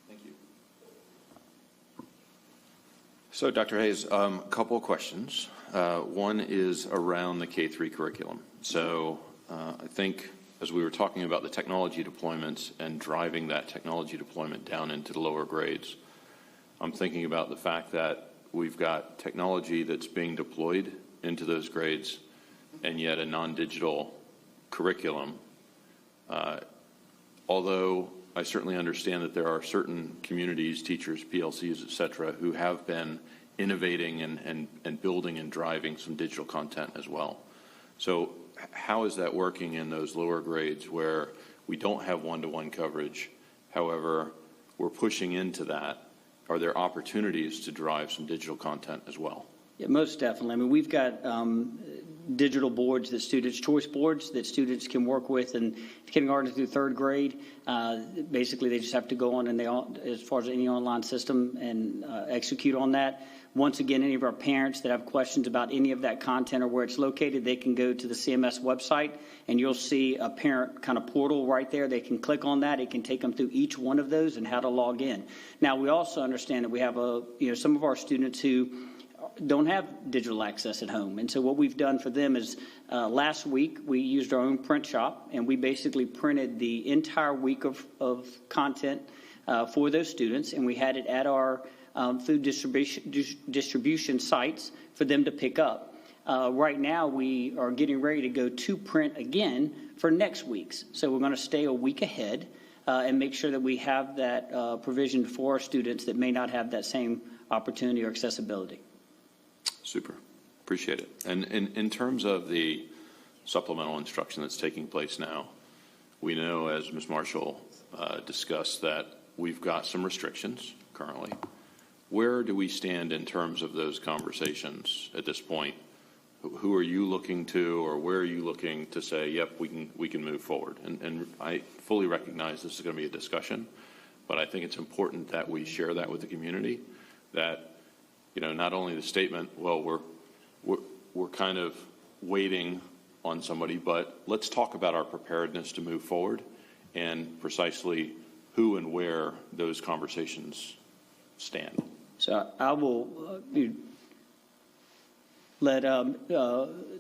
Thank you. So, Dr. Hayes, a couple of questions. One is around the K-3 curriculum. So I think as we were talking about the technology deployments and driving that technology deployment down into the lower grades, I'm thinking about the fact that we've got technology that's being deployed into those grades and yet a non-digital curriculum. Although I certainly understand that there are certain communities, teachers, PLCs, et cetera, who have been innovating and building and driving some digital content as well. So how is that working in those lower grades where we don't have one-to-one coverage? However, we're pushing into that. Are there opportunities to drive some digital content as well? Yeah, most definitely. I mean, we've got digital boards that students, choice boards that students can work with in kindergarten through third grade. Basically, they just have to go on and as far as any online system and execute on that. Once again, any of our parents that have questions about any of that content or where it's located, they can go to the CMS website and you'll see a parent kind of portal right there. They can click on that. It can take them through each one of those and how to log in. Now, we also understand that we have some of our students who don't have digital access at home. And so what we've done for them is last week we used our own print shop and we basically printed the entire week of content for those students, and we had it at our food distribution sites for them to pick up. Right now we are getting ready to go to print again for next week's. So we're going to stay a week ahead and make sure that we have that provision for our students that may not have that same opportunity or accessibility. Super. Appreciate it. And in terms of the supplemental instruction that's taking place now, we know, as Ms. Marshall discussed, that we've got some restrictions currently. Where do we stand in terms of those conversations at this point? Who are you looking to, or where are you looking to say, yep, we can move forward? And I fully recognize this is going to be a discussion, but I think it's important that we share that with the community, that not only the statement, well, we're kind of waiting on somebody, but let's talk about our preparedness to move forward and precisely who and where those conversations stand. So I will let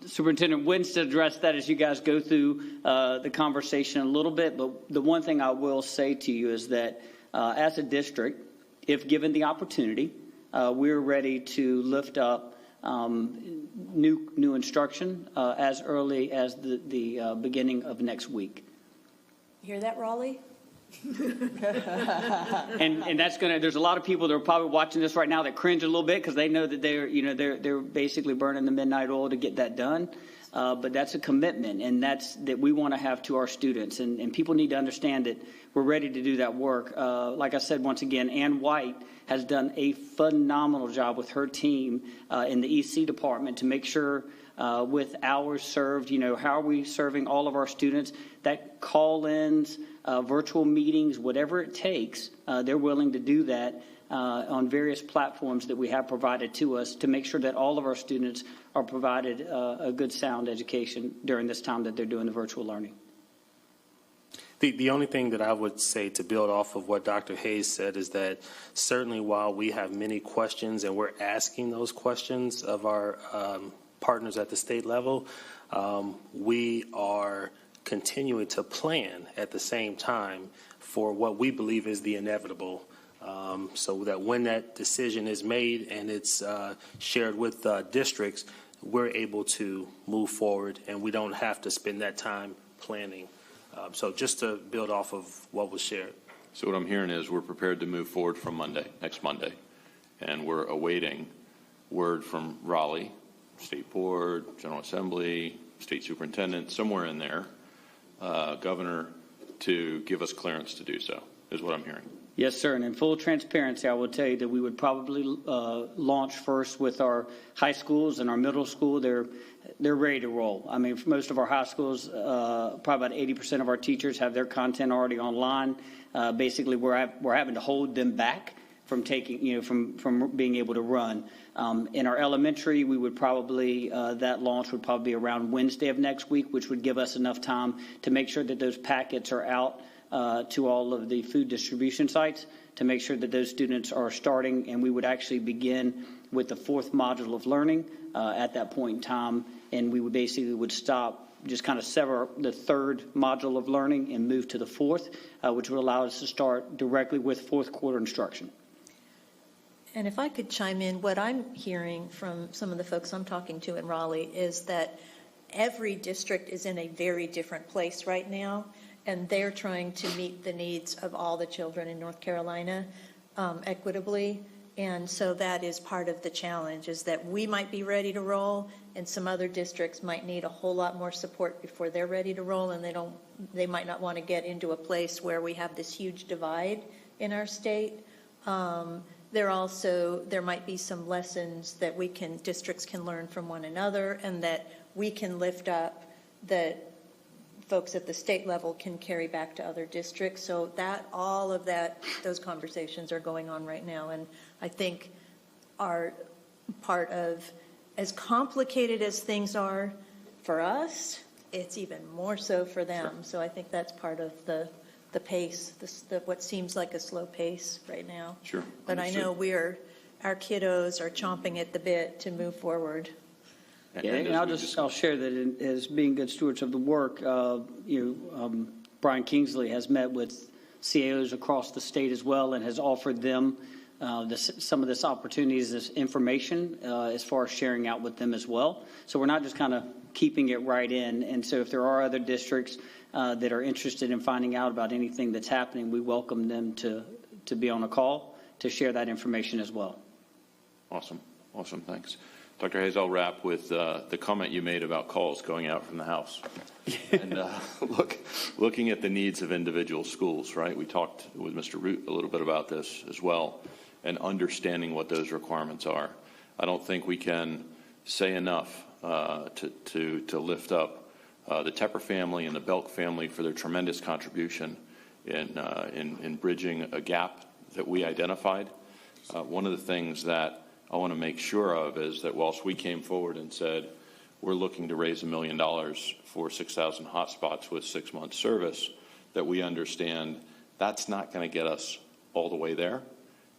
Superintendent Winston address that as you guys go through the conversation a little bit. But the one thing I will say to you is that as a district, if given the opportunity, we're ready to lift up new instruction as early as the beginning of next week. You hear that, Raleigh? And that's going to, there's a lot of people that are probably watching this right now that cringe a little bit because they know that they're basically burning the midnight oil to get that done. But that's a commitment, and that we want to have to our students. And people need to understand that we're ready to do that work. Like I said, once again, Ann White has done a phenomenal job with her team in the EC department to make sure with hours served, how are we serving all of our students, that call-ins, virtual meetings, whatever it takes, they're willing to do that on various platforms that we have provided to us to make sure that all of our students are provided a good sound education during this time that they're doing the virtual learning. The only thing that I would say to build off of what Dr. Hayes said is that certainly while we have many questions and we're asking those questions of our partners at the state level, we are continuing to plan at the same time for what we believe is the inevitable, so that when that decision is made and it's shared with districts, we're able to move forward and we don't have to spend that time planning. So just to build off of what was shared. So what I'm hearing is we're prepared to move forward from next Monday, and we're awaiting word from Raleigh, State Board, General Assembly, State Superintendent, somewhere in there, Governor, to give us clearance to do so, is what I'm hearing. Yes, sir. And in full transparency, I will tell you that we would probably launch first with our high schools and our middle school. They're ready to roll. I mean, for most of our high schools, probably about 80% of our teachers have their content already online. Basically, we're having to hold them back from taking, from being able to run. In our elementary, we would probably, that launch would probably be around Wednesday of next week, which would give us enough time to make sure that those packets are out to all of the food distribution sites to make sure that those students are starting, and we would actually begin with the 4th module of learning at that point in time, and we would basically stop, just kind of sever the 3rd module of learning and move to the 4th, which would allow us to start directly with 4th quarter instruction. And if I could chime in, what I'm hearing from some of the folks I'm talking to in Raleigh is that every district is in a very different place right now, and they're trying to meet the needs of all the children in North Carolina equitably. And so that is part of the challenge, is that we might be ready to roll, and some other districts might need a whole lot more support before they're ready to roll, and they might not want to get into a place where we have this huge divide in our state. There might be some lessons that districts can learn from one another, and that we can lift up that folks at the state level can carry back to other districts. So those conversations are going on right now, and I think are part of, as complicated as things are for us, it's even more so for them. Sure. So I think that's part of the pace, what seems like a slow pace right now. Sure. But Understood. I know our kiddos are chomping at the bit to move forward. Yeah, and I'll share that as being good stewards of the work, Brian Kingsley has met with CAOs across the state as well and has offered them some of this opportunities, this information, as far as sharing out with them as well. So we're not just kind of keeping it right in. And so if there are other districts that are interested in finding out about anything that's happening, we welcome them to be on a call to share that information as well. Awesome. Thanks. Dr. Hayes, I'll wrap with the comment you made about calls going out from the House. And looking at the needs of individual schools, right? We talked with Mr. Root a little bit about this as well, and understanding what those requirements are. I don't think we can say enough to lift up the Tepper family and the Belk family for their tremendous contribution in bridging a gap that we identified. One of the things that I want to make sure of is that whilst we came forward and said we're looking to raise $1 million for 6,000 hotspots with 6 months service, that we understand that's not going to get us all the way there.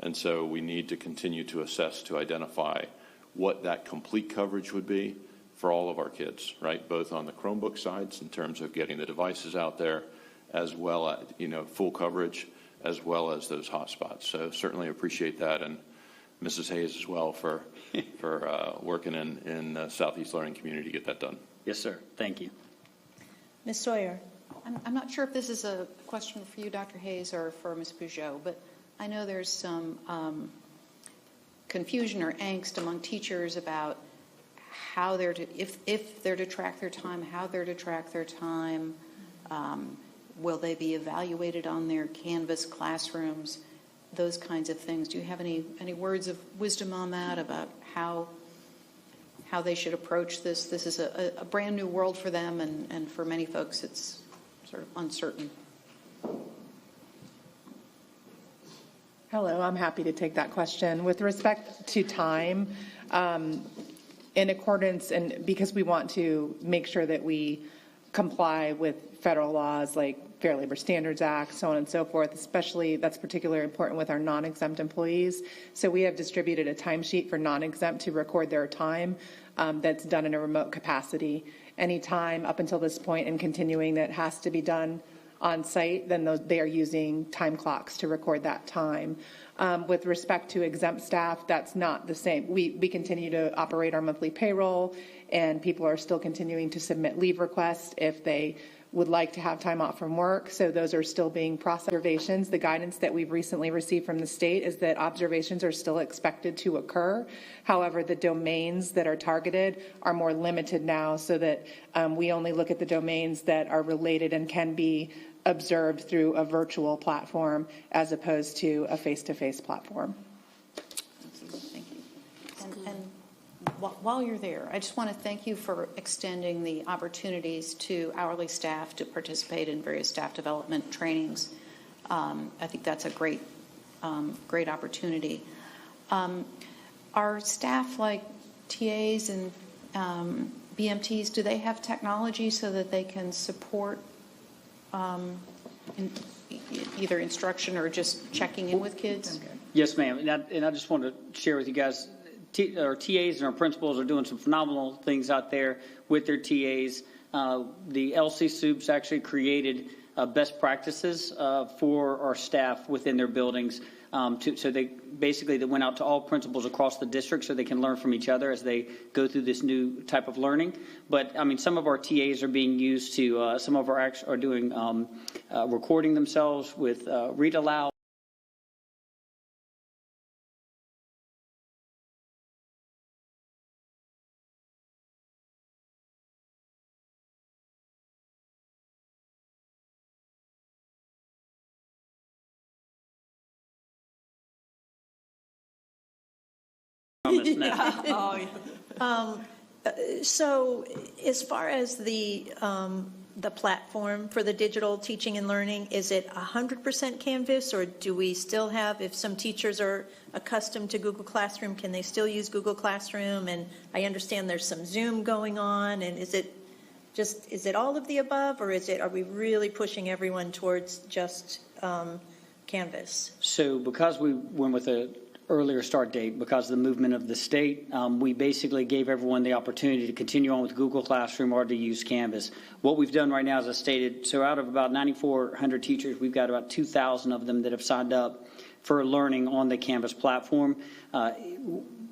And so we need to continue to assess, to identify what that complete coverage would be for all of our kids, right? Both on the Chromebook sides in terms of getting the devices out there, as well as, full coverage, as well as those hotspots. So certainly appreciate that. And Mrs. Hayes as well for working in the Southeast Learning Community to get that done. Yes, sir. Thank you. Ms. Sawyer. I'm not sure if this is a question for you, Dr. Hayes, or for Ms. Bugeaud, but I know there's some confusion or angst among teachers about how they're if they're to track their time, how they're to track their time. Will they be evaluated on their Canvas classrooms? Those kinds of things. Do you have any words of wisdom on that, about how they should approach this? This is a brand new world for them, and for many folks it's sort of uncertain. Hello, I'm happy to take that question. With respect to time, in accordance, and because we want to make sure that we comply with federal laws like Fair Labor Standards Act, so on and so forth, especially that's particularly important with our non-exempt employees. So we have distributed a timesheet for non-exempt to record their time that's done in a remote capacity. Any time up until this point and continuing that has to be done on site, then they are using time clocks to record that time. With respect to exempt staff, that's not the same. We continue to operate our monthly payroll, and people are still continuing to submit leave requests if they would like to have time off from work, so those are still being processed. Observations, the guidance that we've recently received from the state is that observations are still expected to occur. However, the domains that are targeted are more limited now, so that we only look at the domains that are related and can be observed through a virtual platform as opposed to a face-to-face platform. Thank you. And while you're there, I just want to thank you for extending the opportunities to hourly staff to participate in various staff development trainings. I think that's a great opportunity. Are staff like TAs and BMTs, do they have technology so that they can support either instruction or just checking in with kids? Yes, ma'am. And I just want to share with you guys, our TAs and our principals are doing some phenomenal things out there with their TAs. The LC Soups actually created best practices for our staff within their buildings. So they went out to all principals across the district so they can learn from each other as they go through this new type of learning. But I mean, some of our TAs are being used to, some of our are doing recording themselves with read aloud. So as far as the platform for the digital teaching and learning, is it 100% Canvas, or do we still have, if some teachers are accustomed to Google Classroom, can they still use Google Classroom? And I understand there's some Zoom going on, and is it all of the above, or are we really pushing everyone towards just Canvas? So because we went with a earlier start date, because of the movement of the state, we basically gave everyone the opportunity to continue on with Google Classroom or to use Canvas. What we've done right now, as I stated, so out of about 9,400 teachers, we've got about 2,000 of them that have signed up for learning on the Canvas platform.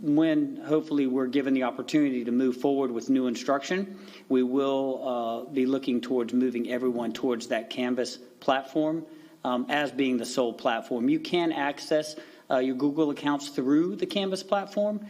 When hopefully we're given the opportunity to move forward with new instruction, we will be looking towards moving everyone towards that Canvas platform as being the sole platform. You can access your Google accounts through the Canvas platform.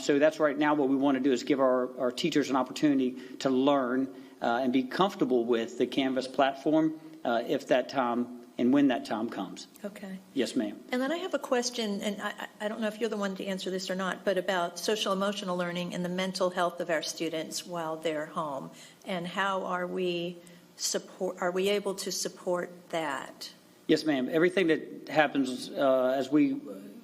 So that's right now what we want to do is give our teachers an opportunity to learn and be comfortable with the Canvas platform if that time and when that time comes. Okay. Yes, ma'am. And then I have a question, and I don't know if you're the one to answer this or not, but about social emotional learning and the mental health of our students while they're home, and how are we able to support that? Yes, ma'am. Everything that happens as we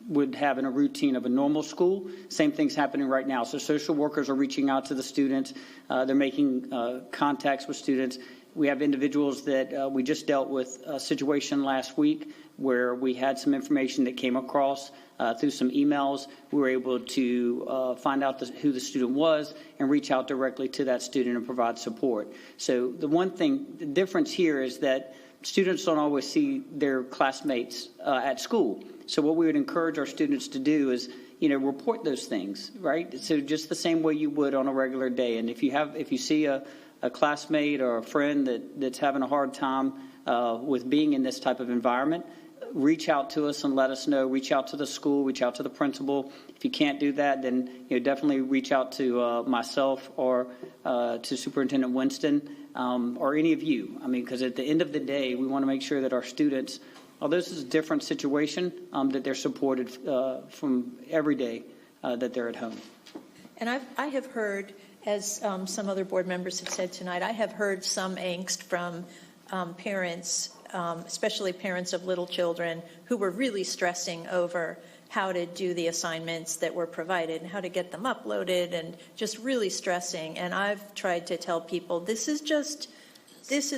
would have in a routine of a normal school, same thing's happening right now. So social workers are reaching out to the students. They're making contacts with students. We have individuals that we just dealt with a situation last week where we had some information that came across through some emails. We were able to find out who the student was and reach out directly to that student and provide support. So the difference here is that students don't always see their classmates at school. So what we would encourage our students to do is, report those things, right? So just the same way you would on a regular day. And if you see a classmate or a friend that's having a hard time with being in this type of environment, reach out to us and let us know. Reach out to the school, reach out to the principal. If you can't do that, then definitely reach out to myself or to Superintendent Winston or any of you. I mean, because at the end of the day, we want to make sure that our students, although this is a different situation, that they're supported from every day that they're at home. And I have heard, as some other board members have said tonight, I have heard some angst from parents, especially parents of little children, who were really stressing over how to do the assignments that were provided and how to get them uploaded, and just really stressing. And I've tried to tell people, this is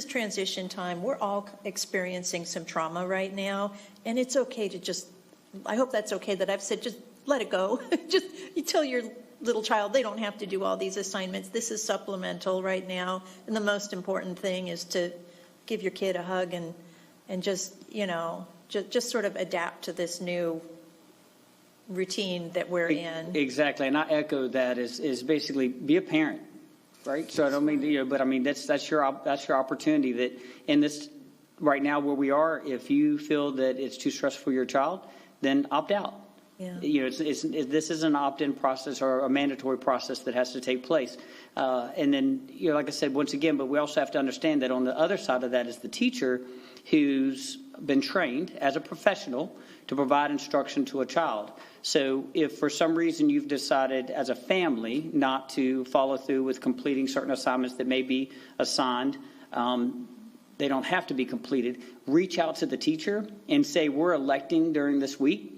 transition time. We're all experiencing some trauma right now, and it's okay to I hope that's okay that I've said, just let it go. Just you tell your little child they don't have to do all these assignments. This is supplemental right now, and the most important thing is to give your kid a hug and just sort of adapt to this new routine that we're in. Exactly, and I echo that is basically be a parent. right? So I don't mean, but I mean, that's your opportunity that in this, right now where we are, if you feel that it's too stressful for your child, then opt out. Yeah. This is an opt-in process or a mandatory process that has to take place. And then, like I said, once again, but we also have to understand that on the other side of that is the teacher who's been trained as a professional to provide instruction to a child. So if for some reason you've decided as a family not to follow through with completing certain assignments that may be assigned, they don't have to be completed, reach out to the teacher and say, we're electing during this week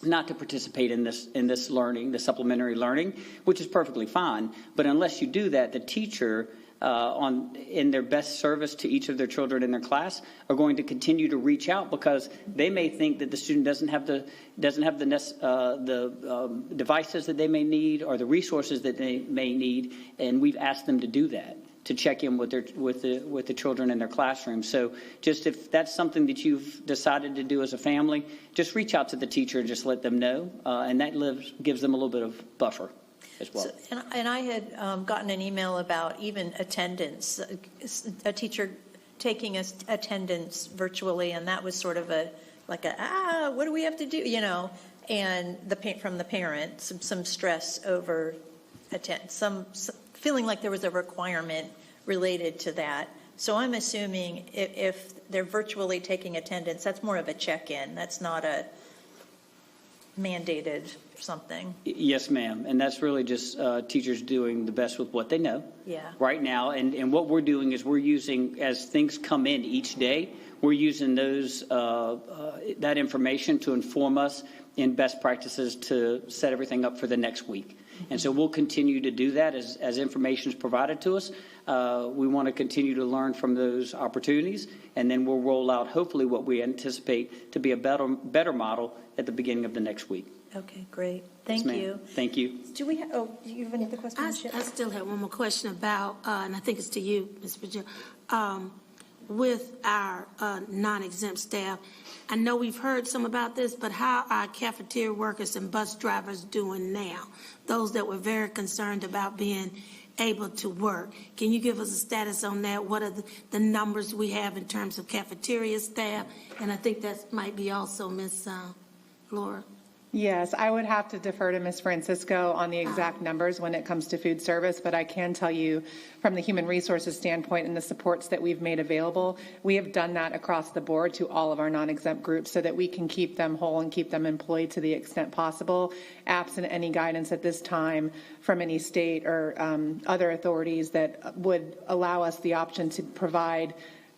not to participate in this learning, the supplementary learning, which is perfectly fine. But unless you do that, the teacher, in their best service to each of their children in their class, are going to continue to reach out because they may think that the student doesn't have the devices that they may need or the resources that they may need, and we've asked them to do that, to check in with the children in their classroom. So just if that's something that you've decided to do as a family, just reach out to the teacher and just let them know, and that gives them a little bit of buffer as well. So, and I had gotten an email about even attendance, a teacher taking attendance virtually, and that was sort of what do we have to do, and from the parent, some stress over some feeling like there was a requirement related to that. So I'm assuming if they're virtually taking attendance, that's more of a check-in. That's not a mandated something. Yes, ma'am. And that's really just teachers doing the best with what they know right now. And what we're doing is we're using, as things come in each day, we're using that information to inform us in best practices to set everything up for the next week. And so we'll continue to do that as information is provided to us. We want to continue to learn from those opportunities, and then we'll roll out hopefully what we anticipate to be a better model at the beginning of the next week. Okay, great. Thank you. Thank you. Do you have any other questions? I still have one more question about, and I think it's to you, Ms. Virginia. With our non-exempt staff, I know we've heard some about this, but how are cafeteria workers and bus drivers doing now? Those that were very concerned about being able to work. Can you give us a status on that? What are the numbers we have in terms of cafeteria staff? And I think that might be also Ms. Laura. Yes, I would have to defer to Ms. Francisco on the exact numbers when it comes to food service, but I can tell you from the human resources standpoint and the supports that we've made available, we have done that across the board to all of our non-exempt groups so that we can keep them whole and keep them employed to the extent possible, absent any guidance at this time from any state or other authorities that would allow us the option to provide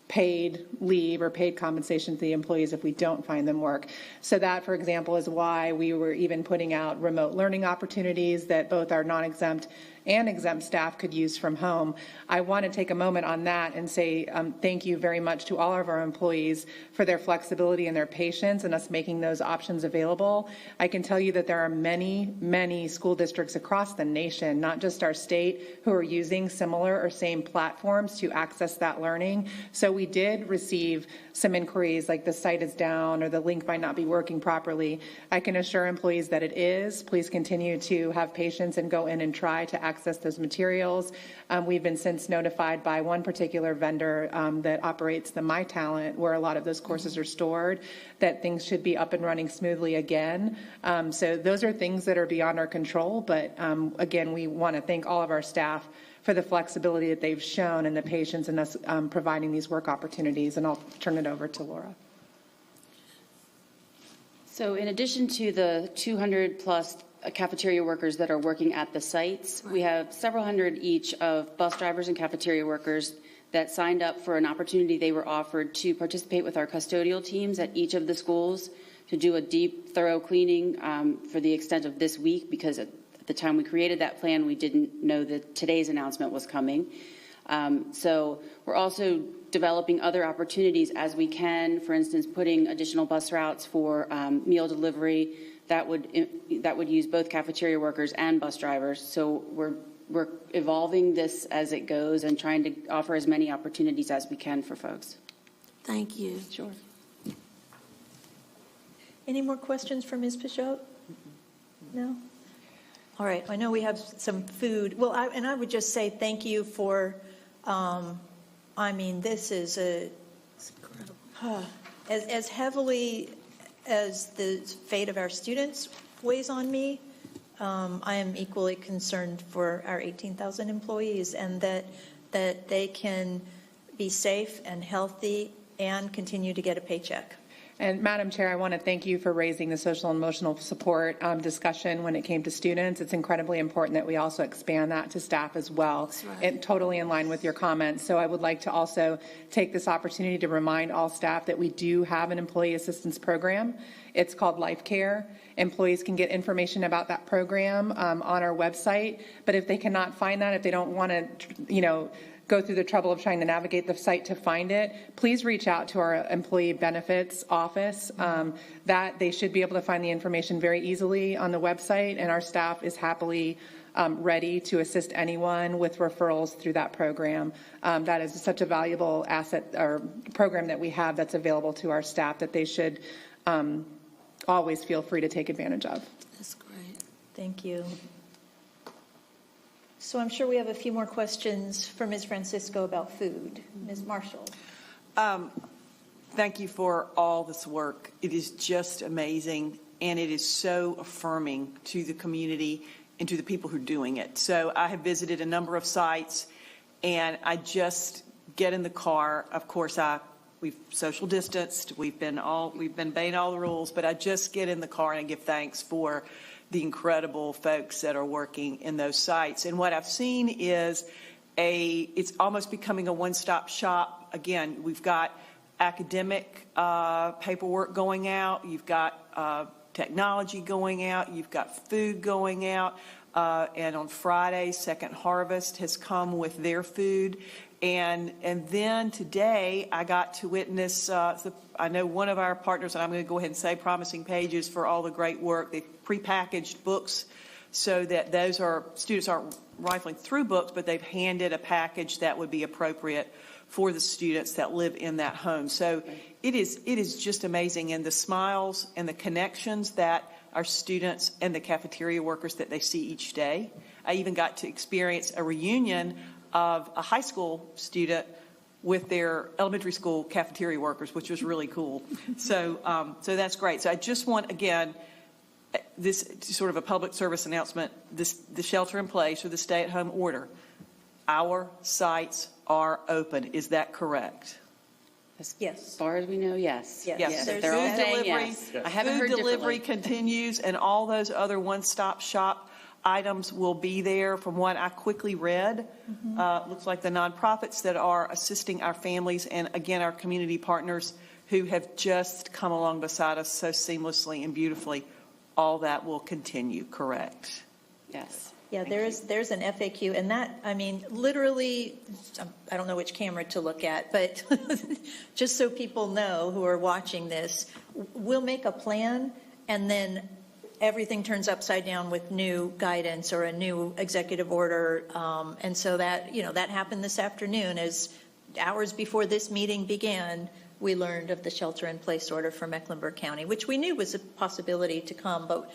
paid leave or paid compensation to the employees if we don't find them work. So that, for example, is why we were even putting out remote learning opportunities that both our non-exempt and exempt staff could use from home. I want to take a moment on that and say thank you very much to all of our employees for their flexibility and their patience and us making those options available. I can tell you that there are many, many school districts across the nation, not just our state, who are using similar or same platforms to access that learning. So we did receive some inquiries like the site is down or the link might not be working properly. I can assure employees that it is. Please continue to have patience and go in and try to access those materials. We've been since notified by one particular vendor that operates the My Talent, where a lot of those courses are stored, that things should be up and running smoothly again. So those are things that are beyond our control, but again, we want to thank all of our staff for the flexibility that they've shown and the patience in us providing these work opportunities, and I'll turn it over to Laura. So in addition to the 200 plus cafeteria workers that are working at the sites, we have several hundred each of bus drivers and cafeteria workers that signed up for an opportunity they were offered to participate with our custodial teams at each of the schools to do a deep, thorough cleaning for the extent of this week, because at the time we created that plan, we didn't know that today's announcement was coming. So we're also developing other opportunities as we can, for instance, putting additional bus routes for meal delivery that would use both cafeteria workers and bus drivers. So we're evolving this as it goes and trying to offer as many opportunities as we can for folks. Thank you. Sure. Any more questions for Ms. Pichot? No? All right, I know we have some food. Well, I would just say thank you for, this is as heavily as the fate of our students weighs on me, I am equally concerned for our 18,000 employees and that they can be safe and healthy and continue to get a paycheck. And Madam Chair, I want to thank you for raising the social and emotional support discussion when it came to students. It's incredibly important that we also expand that to staff as well. That's right. And totally in line with your comments. So I would like to also take this opportunity to remind all staff that we do have an employee assistance program. It's called Life Care. Employees can get information about that program on our website. But if they cannot find that, if they don't want to, go through the trouble of trying to navigate the site to find it, please reach out to our employee benefits office. That they should be able to find the information very easily on the website, and our staff is happily ready to assist anyone with referrals through that program. That is such a valuable asset or program that we have that's available to our staff that they should always feel free to take advantage of. That's great. Thank you. So I'm sure we have a few more questions for Ms. Francisco about food. Ms. Marshall. Thank you for all this work. It is just amazing, and it is so affirming to the community and to the people who are doing it. So I have visited a number of sites, and I just get in the car. Of course, we've social distanced. We've been obeying all the rules, but I just get in the car and I give thanks for the incredible folks that are working in those sites. And what I've seen is it's almost becoming a one-stop shop. Again, we've got academic paperwork going out. You've got technology going out. You've got food going out. And on Friday, Second Harvest has come with their food. And then today I got to witness, I know one of our partners, and I'm going to go ahead and say Promising Pages for all the great work. They've prepackaged books so that students aren't rifling through books, but they've handed a package that would be appropriate for the students that live in that home. So it is just amazing, and the smiles and the connections that our students and the cafeteria workers that they see each day. I even got to experience a reunion of a high school student with their elementary school cafeteria workers, which was really cool. So that's great. So I just want, again, this sort of a public service announcement, the shelter in place or the stay-at-home order. Our sites are open. Is that correct? Yes. As far as we know, yes. Yes. They're all saying yes. I haven't heard Food delivery differently. continues, and all those other one-stop shop items will be there. From what I quickly read, looks like the nonprofits that are assisting our families and, again, our community partners who have just come along beside us so seamlessly and beautifully, all that will continue, correct? Yes. Yeah, there's an FAQ, and that, literally, I don't know which camera to look at, but just so people know who are watching this, we'll make a plan, and then everything turns upside down with new guidance or a new executive order, and so that happened this afternoon. As hours before this meeting began, we learned of the shelter-in-place order for Mecklenburg County, which we knew was a possibility to come, but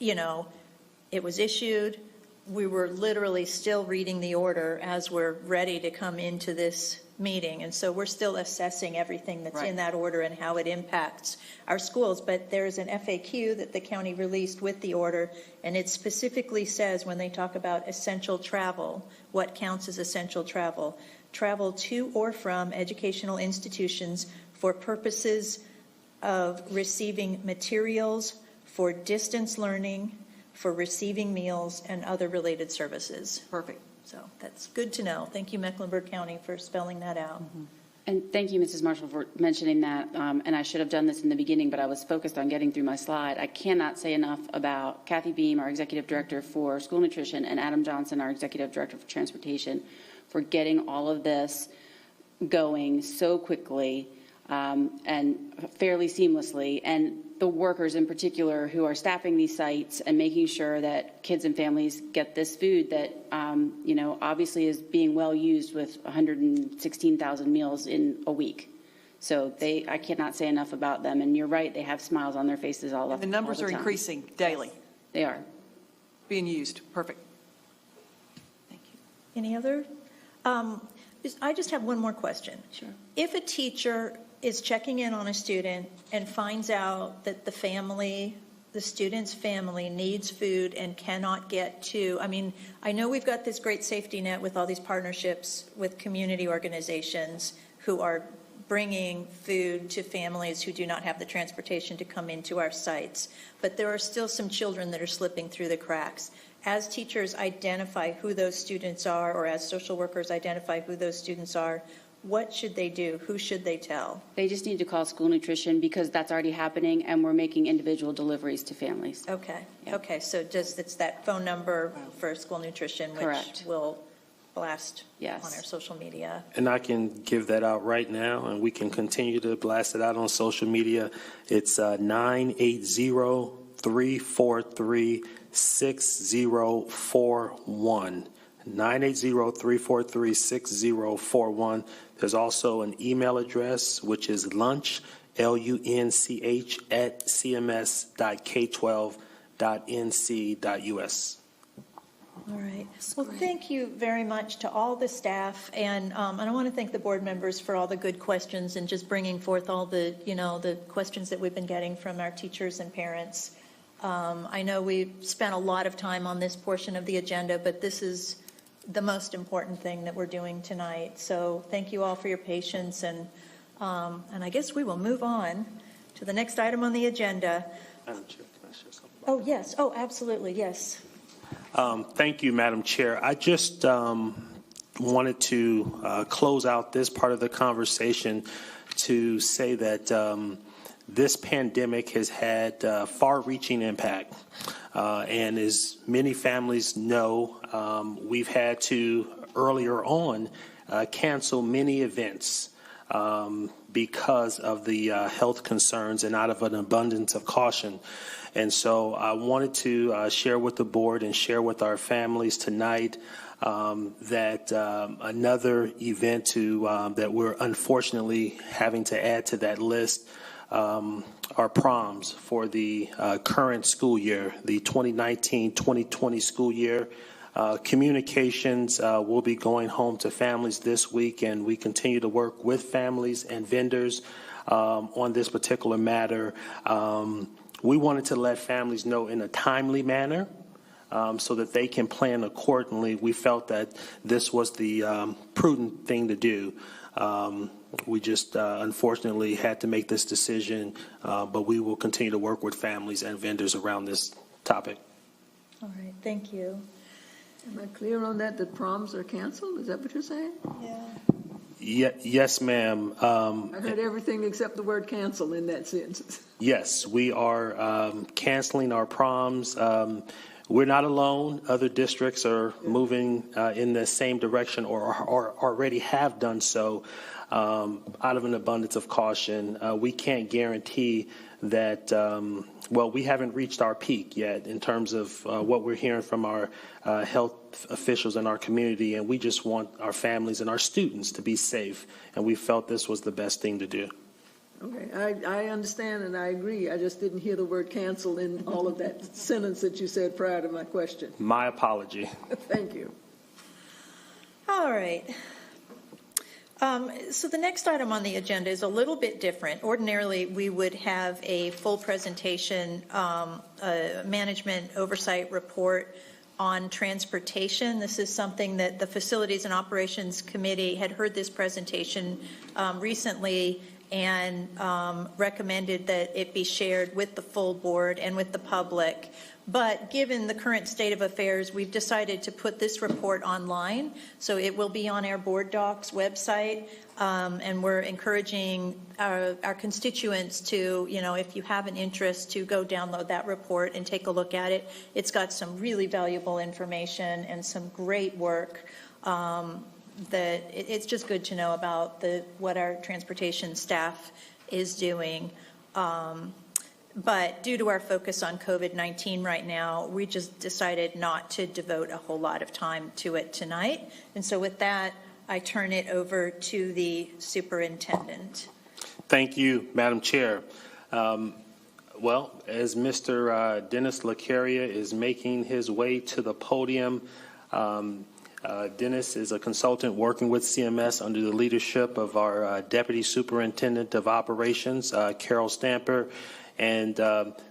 it was issued. We were literally still reading the order as we're ready to come into this meeting. And so we're still assessing everything that's in that order and how it impacts our schools. But there's an FAQ that the county released with the order, and it specifically says when they talk about essential travel, what counts as essential travel. Travel to or from educational institutions for purposes of receiving materials, for distance learning, for receiving meals and other related services. Perfect. So that's good to know. Thank you, Mecklenburg County, for spelling that out. And thank you, Mrs. Marshall, for mentioning that. And I should have done this in the beginning, but I was focused on getting through my slide. I cannot say enough about Kathy Beam, our Executive Director for School Nutrition, and Adam Johnson, our Executive Director for Transportation, for getting all of this going so quickly and fairly seamlessly. And the workers in particular who are staffing these sites and making sure that kids and families get this food that, obviously is being well used with 116,000 meals in a week. So I cannot say enough about them. And you're right, they have smiles on their faces all the time. The numbers are increasing daily. They are. being used. Perfect. Thank you. Any other? I just have one more question. Sure. If a teacher is checking in on a student and finds out that the student's family needs food and cannot get to, I mean, I know we've got this great safety net with all these partnerships with community organizations who are bringing food to families who do not have the transportation to come into our sites, but there are still some children that are slipping through the cracks. As teachers identify who those students are, or as social workers identify who those students are, what should they do? Who should they tell? They just need to call school nutrition because that's already happening, and we're making individual deliveries to families. Okay, Yeah. okay, so it's that phone number for school nutrition, which Correct. will blast Yes. on our social media. And I can give that out right now, and we can continue to blast it out on social media. It's 980-343-6041. 980-343-6041. There's also an email address, which is lunch, LUNCH, @cms.k12.nc.us. All right. Well, thank you very much to all the staff, and I want to thank the board members for all the good questions and just bringing forth all the, the questions that we've been getting from our teachers and parents. I know we spent a lot of time on this portion of the agenda, but this is the most important thing that we're doing tonight. So thank you all for your patience, and I guess we will move on to the next item on the agenda. Madam Chair, can I share something? Oh, yes. Oh, absolutely. Yes. Thank you, Madam Chair. I just wanted to close out this part of the conversation to say that this pandemic has had far-reaching impact. And as many families know, we've had to, earlier on, cancel many events because of the health concerns and out of an abundance of caution. And so I wanted to share with the board and share with our families tonight that another event that we're unfortunately having to add to that list are proms for the current school year, the 2019-2020 school year. Communications will be going home to families this week, and we continue to work with families and vendors on this particular matter. We wanted to let families know in a timely manner so that they can plan accordingly. We felt that this was the prudent thing to do. We just unfortunately had to make this decision, but we will continue to work with families and vendors around this topic. All right. Thank you. Am I clear on that proms are canceled? Is that what you're saying? Yes, ma'am. I heard everything except the word cancel in that sentence. Yes, we are canceling our proms. We're not alone. Other districts are moving in the same direction or already have done so out of an abundance of caution. We can't guarantee that, we haven't reached our peak yet in terms of what we're hearing from our health officials in our community, and we just want our families and our students to be safe, and we felt this was the best thing to do. Okay, I understand and I agree. I just didn't hear the word cancel in all of that sentence that you said prior to my question. My apology. Thank you. All right. So the next item on the agenda is a little bit different. Ordinarily, we would have a full presentation, management oversight report on transportation. This is something that the Facilities and Operations Committee had heard this presentation recently and recommended that it be shared with the full board and with the public. But given the current state of affairs, we've decided to put this report online. So it will be on our board docs website. And we're encouraging our constituents to, if you have an interest, to go download that report and take a look at it. It's got some really valuable information and some great work that it's just good to know about what our transportation staff is doing. But due to our focus on COVID-19 right now, we just decided not to devote a whole lot of time to it tonight. And so with that, I turn it over to the superintendent. Thank you, Madam Chair. Well, as Mr. Dennis Lacaria is making his way to the podium, Dennis is a consultant working with CMS under the leadership of our Deputy Superintendent of Operations, Carol Stamper. And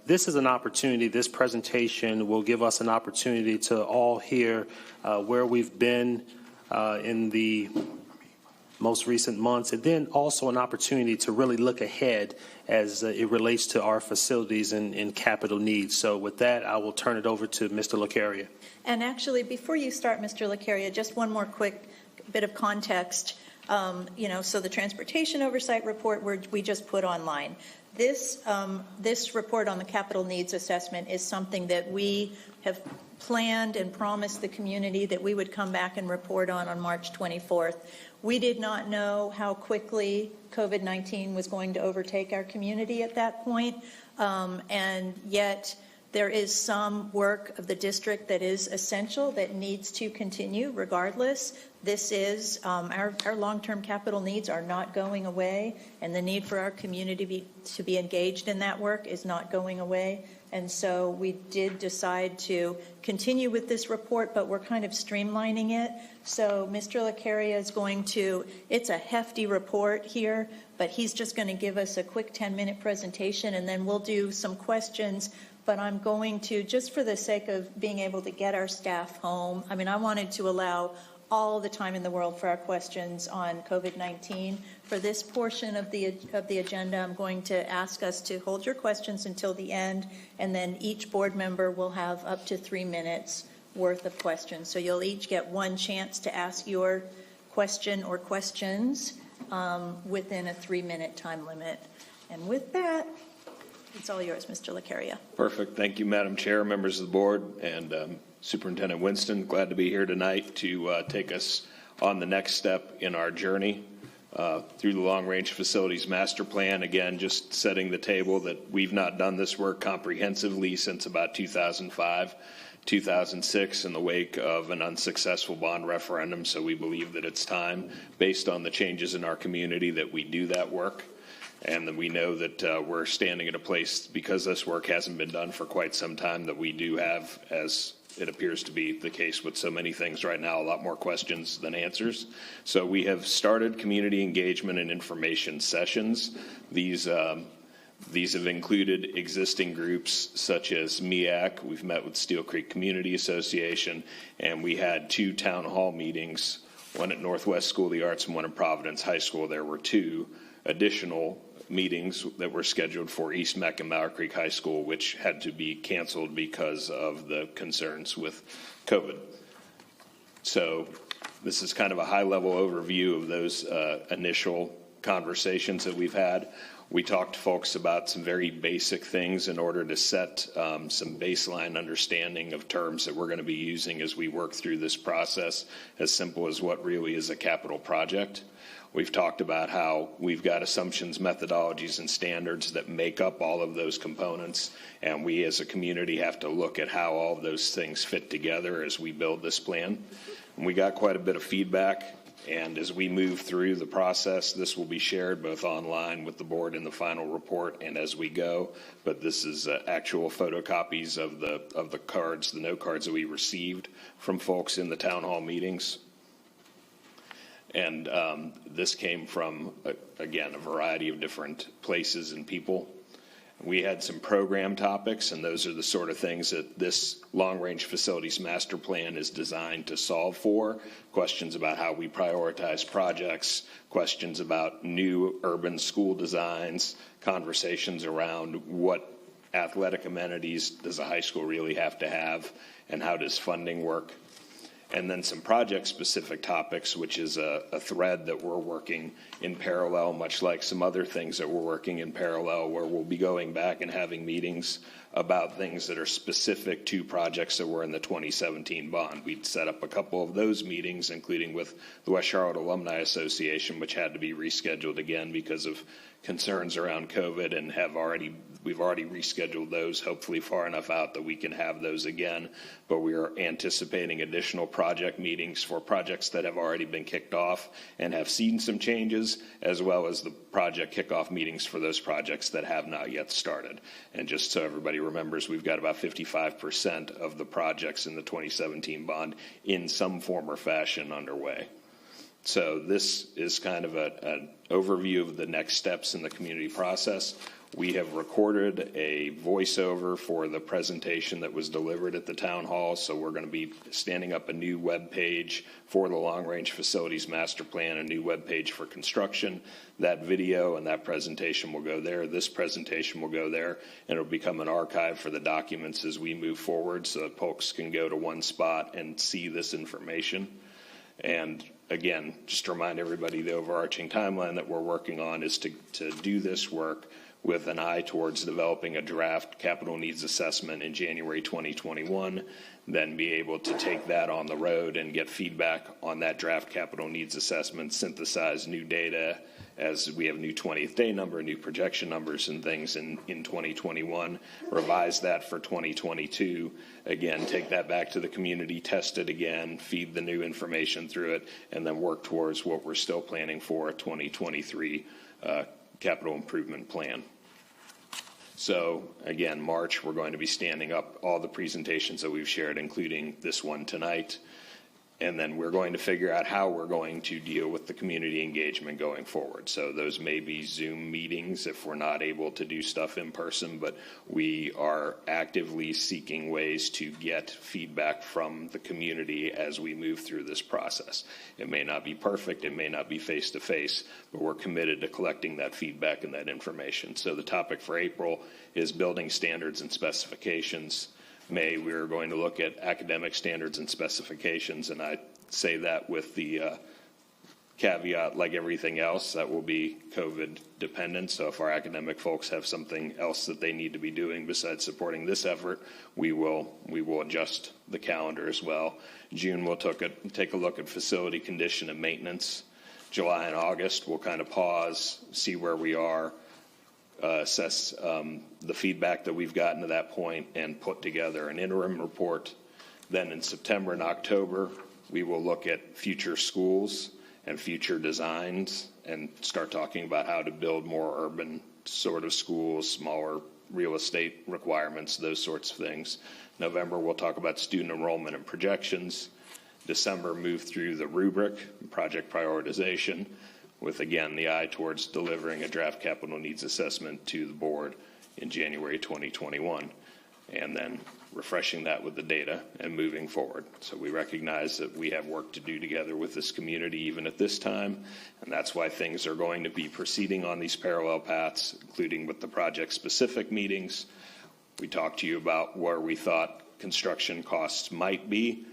this is an opportunity, this presentation will give us an opportunity to all hear where we've been in the most recent months, and then also an opportunity to really look ahead as it relates to our facilities and capital needs. So with that, I will turn it over to Mr. Lacaria. And actually, before you start, Mr. Lacaria, just one more quick bit of context. So the Transportation Oversight Report we just put online. This report on the capital needs assessment is something that we have planned and promised the community that we would come back and report on March 24th. We did not know how quickly COVID-19 was going to overtake our community at that point, and yet there is some work of the district that is essential that needs to continue regardless. This is, our long-term capital needs are not going away, and the need for our community to be engaged in that work is not going away. And so we did decide to continue with this report, but we're kind of streamlining it. So Mr. Lacaria is going to, it's a hefty report here, but he's just going to give us a quick 10-minute presentation, and then we'll do some questions. But I'm going to, just for the sake of being able to get our staff home, I wanted to allow all the time in the world for our questions on COVID-19. For this portion of the agenda, I'm going to ask us to hold your questions until the end, and then each board member will have up to 3 minutes worth of questions. So you'll each get one chance to ask your question or questions within a 3-minute time limit. And with that, it's all yours, Mr. Lacaria. Perfect. Thank you, Madam Chair, members of the board, and Superintendent Winston. Glad to be here tonight to take us on the next step in our journey through the Long Range Facilities Master Plan. Again, just setting the table that we've not done this work comprehensively since about 2005, 2006 in the wake of an unsuccessful bond referendum. So we believe that it's time, based on the changes in our community, that we do that work. And then we know that we're standing at a place, because this work hasn't been done for quite some time, that we do have, as it appears to be the case with so many things right now, a lot more questions than answers. So we have started community engagement and information sessions. These have included existing groups such as MEAC. We've met with Steel Creek Community Association, and we had 2 town hall meetings, one at Northwest School of the Arts and one at Providence High School. There were 2 additional meetings that were scheduled for East Meck and Mauer Creek High School, which had to be canceled because of the concerns with COVID. So this is kind of a high-level overview of those initial conversations that we've had. We talked to folks about some very basic things in order to set some baseline understanding of terms that we're going to be using as we work through this process, as simple as what really is a capital project. We've talked about how we've got assumptions, methodologies, and standards that make up all of those components, and we as a community have to look at how all of those things fit together as we build this plan. And we got quite a bit of feedback, and as we move through the process, this will be shared both online with the board in the final report and as we go. But this is actual photocopies of the cards, the note cards that we received from folks in the town hall meetings. And this came from, again, a variety of different places and people. We had some program topics, and those are the sort of things that this long-range facilities master plan is designed to solve for. Questions about how we prioritize projects, questions about new urban school designs, conversations around what athletic amenities does a high school really have to have, and how does funding work. And then some project-specific topics, which is a thread that we're working in parallel, much like some other things that we're working in parallel, where we'll be going back and having meetings about things that are specific to projects that were in the 2017 bond. We'd set up a couple of those meetings, including with the West Charlotte Alumni Association, which had to be rescheduled again because of concerns around COVID, and we've already rescheduled those, hopefully far enough out that we can have those again. But we are anticipating additional project meetings for projects that have already been kicked off and have seen some changes, as well as the project kickoff meetings for those projects that have not yet started. And just so everybody remembers, we've got about 55% of the projects in the 2017 bond in some form or fashion underway. So this is kind of an overview of the next steps in the community process. We have recorded a voiceover for the presentation that was delivered at the town hall, so we're going to be standing up a new web page for the Long Range Facilities Master Plan, a new web page for construction. That video and that presentation will go there. This presentation will go there, and it'll become an archive for the documents as we move forward so that folks can go to one spot and see this information. And again, just to remind everybody, the overarching timeline that we're working on is to do this work with an eye towards developing a draft capital needs assessment in January 2021, then be able to take that on the road and get feedback on that draft capital needs assessment, synthesize new data as we have new 20th day number, new projection numbers and things in 2021, revise that for 2022, again, take that back to the community, test it again, feed the new information through it, and then work towards what we're still planning for a 2023 capital improvement plan. So again, March, we're going to be standing up all the presentations that we've shared, including this one tonight. And then we're going to figure out how we're going to deal with the community engagement going forward. So those may be Zoom meetings if we're not able to do stuff in person, but we are actively seeking ways to get feedback from the community as we move through this process. It may not be perfect, it may not be face-to-face, but we're committed to collecting that feedback and that information. So the topic for April is building standards and specifications. May, we're going to look at academic standards and specifications, and I say that with the caveat, like everything else, that will be COVID dependent. So if our academic folks have something else that they need to be doing besides supporting this effort, we will adjust the calendar as well. June, we'll take a look at facility condition and maintenance. July and August, we'll kind of pause, see where we are, assess the feedback that we've gotten to that point, and put together an interim report. Then in September and October, we will look at future schools and future designs and start talking about how to build more urban sort of schools, smaller real estate requirements, those sorts of things. November, we'll talk about student enrollment and projections. December, move through the rubric, project prioritization, with, again, the eye towards delivering a draft capital needs assessment to the board in January 2021, and then refreshing that with the data and moving forward. So we recognize that we have work to do together with this community even at this time, and that's why things are going to be proceeding on these parallel paths, including with the project-specific meetings. We talked to you about where we thought construction costs might be.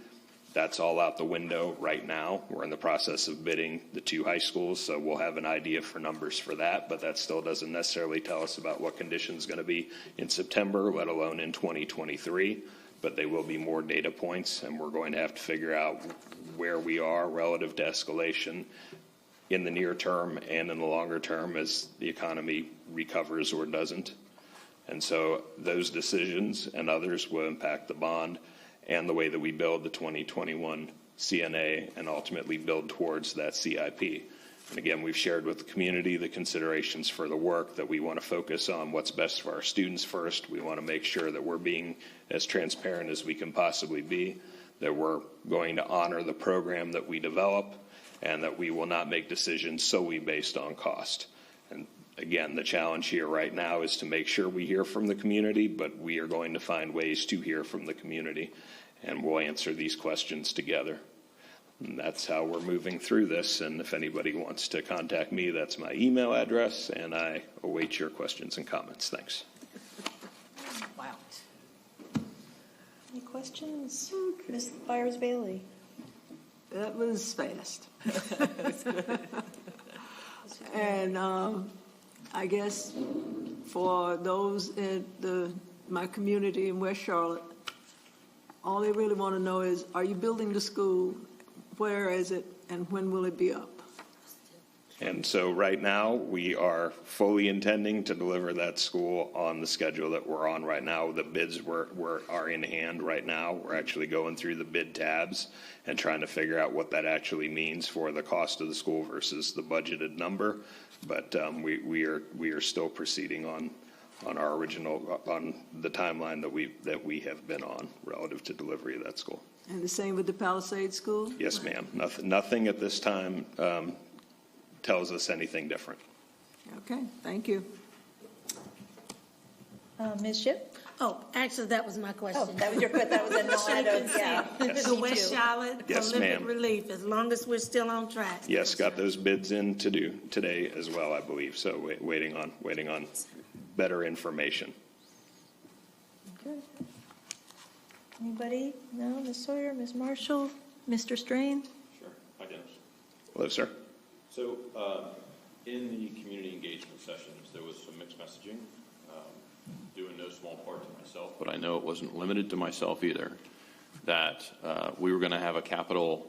That's all out the window right now. We're in the process of bidding the 2 high schools, so we'll have an idea for numbers for that, but that still doesn't necessarily tell us about what conditions going to be in September, let alone in 2023. But they will be more data points, and we're going to have to figure out where we are relative to escalation in the near term and in the longer term as the economy recovers or doesn't. And so those decisions and others will impact the bond and the way that we build the 2021 CNA and ultimately build towards that CIP. And again, we've shared with the community the considerations for the work, that we want to focus on what's best for our students first. We want to make sure that we're being as transparent as we can possibly be, that we're going to honor the program that we develop, and that we will not make decisions solely based on cost. And again, the challenge here right now is to make sure we hear from the community, but we are going to find ways to hear from the community, and we'll answer these questions together. And that's how we're moving through this. And if anybody wants to contact me, that's my email address, and I await your questions and comments. Thanks. Wow. Any questions? Ms. Byers-Bailey? That was fast. And I guess for those at the my community in West Charlotte, all they really want to know is, are you building the school? Where is it? And when will it be up? And so right now, we are fully intending to deliver that school on the schedule that we're on right now. The bids are in hand right now. We're actually going through the bid tabs and trying to figure out what that actually means for the cost of the school versus the budgeted number. But we are still proceeding on our original, on the timeline that we have been on relative to delivery of that school. And the same with the Palisades School? Yes, ma'am. Nothing at this time tells us anything different. Okay, thank you. Ms. Shipp? Oh, actually, that was my question. Oh, that was your question. That was a nod. Yeah. The West Charlotte Yes, Olympic ma'am. Relief, as long as we're still on track. Yes, got those bids in to do today as well, I believe. So waiting on better information. Okay. Anybody? No? Ms. Sawyer, Ms. Marshall, Mr. Strain? Sure. Hi, Dennis. Hello, sir. So in the community engagement sessions, there was some mixed messaging, due in no small part to myself, but I know it wasn't limited to myself either, that we were going to have a capital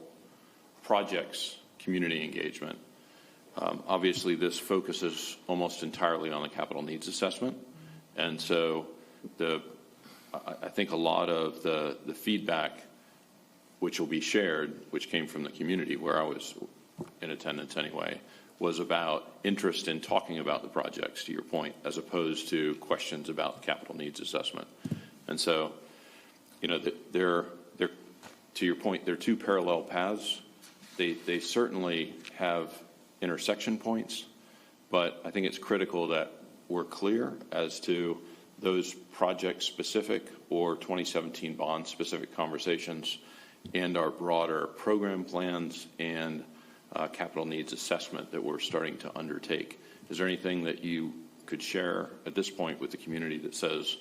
projects community engagement. Obviously, this focuses almost entirely on the capital needs assessment. And so I think a lot of the feedback which will be shared, which came from the community where I was in attendance anyway, was about interest in talking about the projects, to your point, as opposed to questions about capital needs assessment. And so, you know, they're to your point, they're two parallel paths. They certainly have intersection points, but I think it's critical that we're clear as to those project-specific or 2017 bond-specific conversations and our broader program plans and capital needs assessment that we're starting to undertake. Is there anything that you could share at this point with the community that says,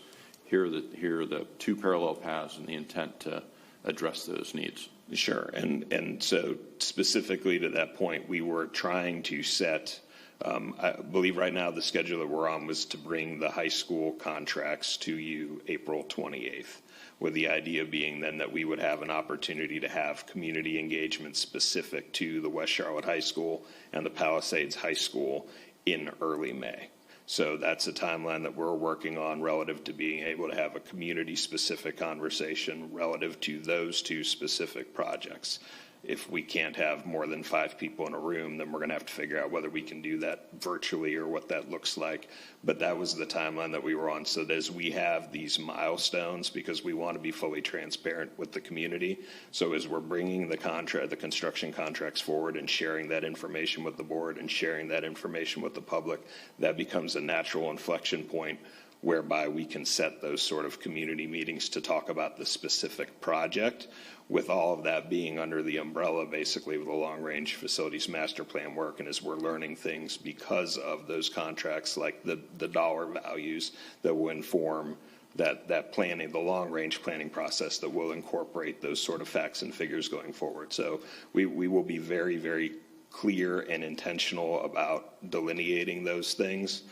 here are the two parallel paths and the intent to address those needs? Sure. And so specifically to that point, we were trying to set, I believe right now the schedule that we're on was to bring the high school contracts to you April 28th, with the idea being then that we would have an opportunity to have community engagement specific to the West Charlotte High School and the Palisades High School in early May. So that's a timeline that we're working on relative to being able to have a community-specific conversation relative to those two specific projects. If we can't have more than 5 people in a room, then we're going to have to figure out whether we can do that virtually or what that looks like. But that was the timeline that we were on. So as we have these milestones, because we want to be fully transparent with the community, so as we're bringing the construction contracts forward and sharing that information with the board and sharing that information with the public, that becomes a natural inflection point whereby we can set those sort of community meetings to talk about the specific project, with all of that being under the umbrella basically of the long-range facilities master plan work. And as we're learning things because of those contracts, like the dollar values that will inform that planning, the long-range planning process that will incorporate those sort of facts and figures going forward. So we will be very, very clear and intentional about delineating those things,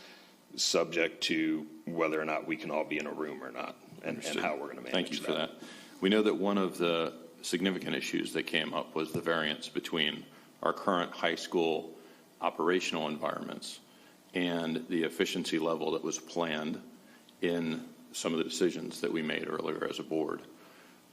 subject to whether or not we can all be in a room or not, and how we're going to manage that. Thank you for that. We know that one of the significant issues that came up was the variance between our current high school operational environments and the efficiency level that was planned in some of the decisions that we made earlier as a board.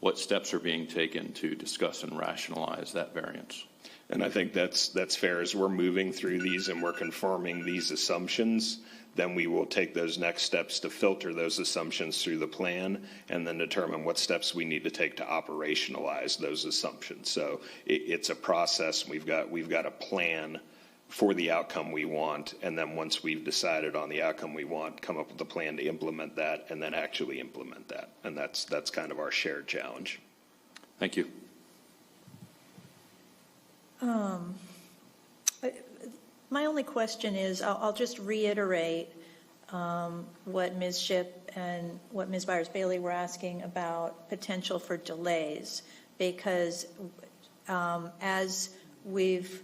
What steps are being taken to discuss and rationalize that variance? And I think that's fair. As we're moving through these and we're confirming these assumptions, then we will take those next steps to filter those assumptions through the plan and then determine what steps we need to take to operationalize those assumptions. So it's a process. We've got a plan for the outcome we want, and then once we've decided on the outcome we want, come up with a plan to implement that and then actually implement that. And that's kind of our shared challenge. Thank you. My only question is, I'll just reiterate what Ms. Shipp and what Ms. Byers-Bailey were asking about potential for delays, because as we've,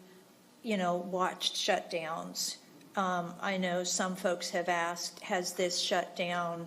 watched shutdowns, I know some folks have asked, has this shutdown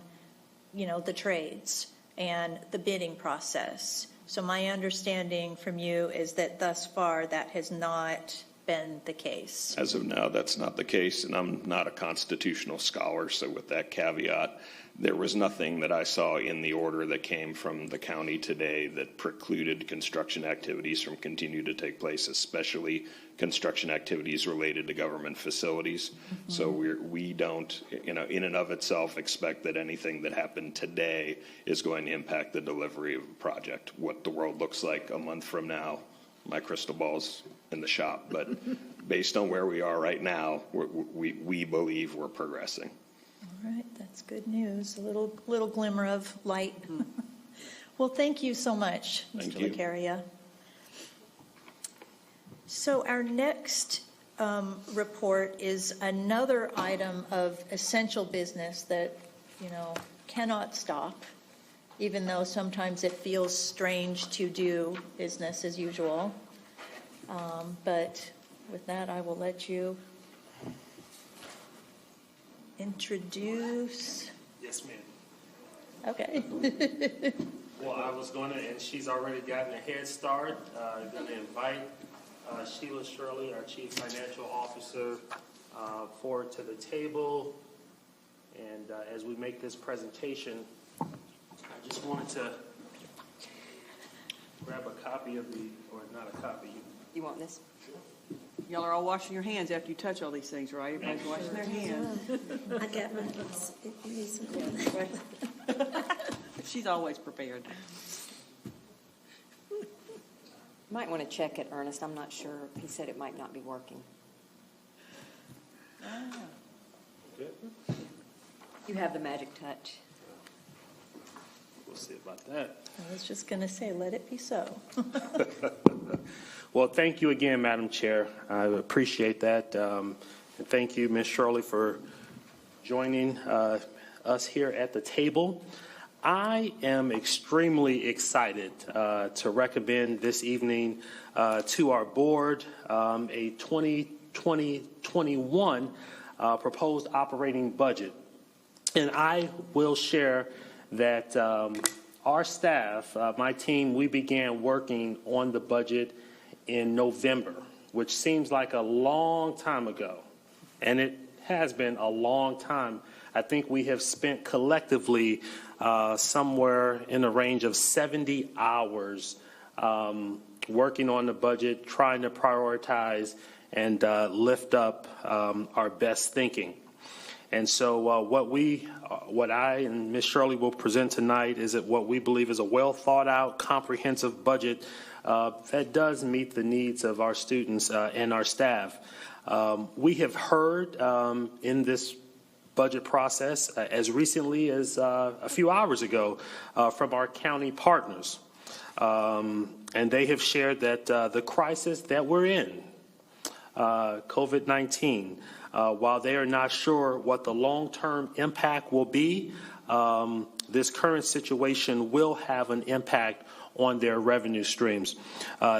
the trades and the bidding process. So my understanding from you is that thus far that has not been the case. As of now, that's not the case, and I'm not a constitutional scholar, so with that caveat, there was nothing that I saw in the order that came from the county today that precluded construction activities from continuing to take place, especially construction activities related to government facilities. Mm-hmm. So we don't, in and of itself, expect that anything that happened today is going to impact the delivery of a project. What the world looks like a month from now, my crystal ball's in the shop, but based on where we are right now, we believe we're progressing. All right, that's good news. A little glimmer of light. Well, thank you so much, Thank Mr. you. Lacaria. So our next report is another item of essential business that, cannot stop, even though sometimes it feels strange to do business as usual. But with that, I will let you introduce. Yes, ma'am. Okay. Well, I was going to, and she's already gotten a head start, going to invite Sheila Shirley, our Chief Financial Officer, forward to the table. And as we make this presentation, I just wanted to grab a copy of or not a copy. You want this? Y'all are all washing your hands after you touch all these things, right? Everybody's washing their hands. I got my. She's always prepared. Might want to check it, Ernest. I'm not sure. He said it might not be working. Good. You have the magic touch. We'll see about that. I was just going to say, let it be so. Well, thank you again, Madam Chair. I appreciate that. And thank you, Ms. Shirley, for joining us here at the table. I am extremely excited to recommend this evening to our board a 2020-21 proposed operating budget. And I will share that our staff, my team, we began working on the budget in November, which seems like a long time ago. And it has been a long time. I think we have spent collectively somewhere in the range of 70 hours working on the budget, trying to prioritize and lift up our best thinking. And so what I and Ms. Shirley will present tonight is what we believe is a well thought out, comprehensive budget that does meet the needs of our students and our staff. We have heard in this budget process as recently as a few hours ago from our county partners. And they have shared that the crisis that we're in, COVID-19, while they are not sure what the long-term impact will be, this current situation will have an impact on their revenue streams.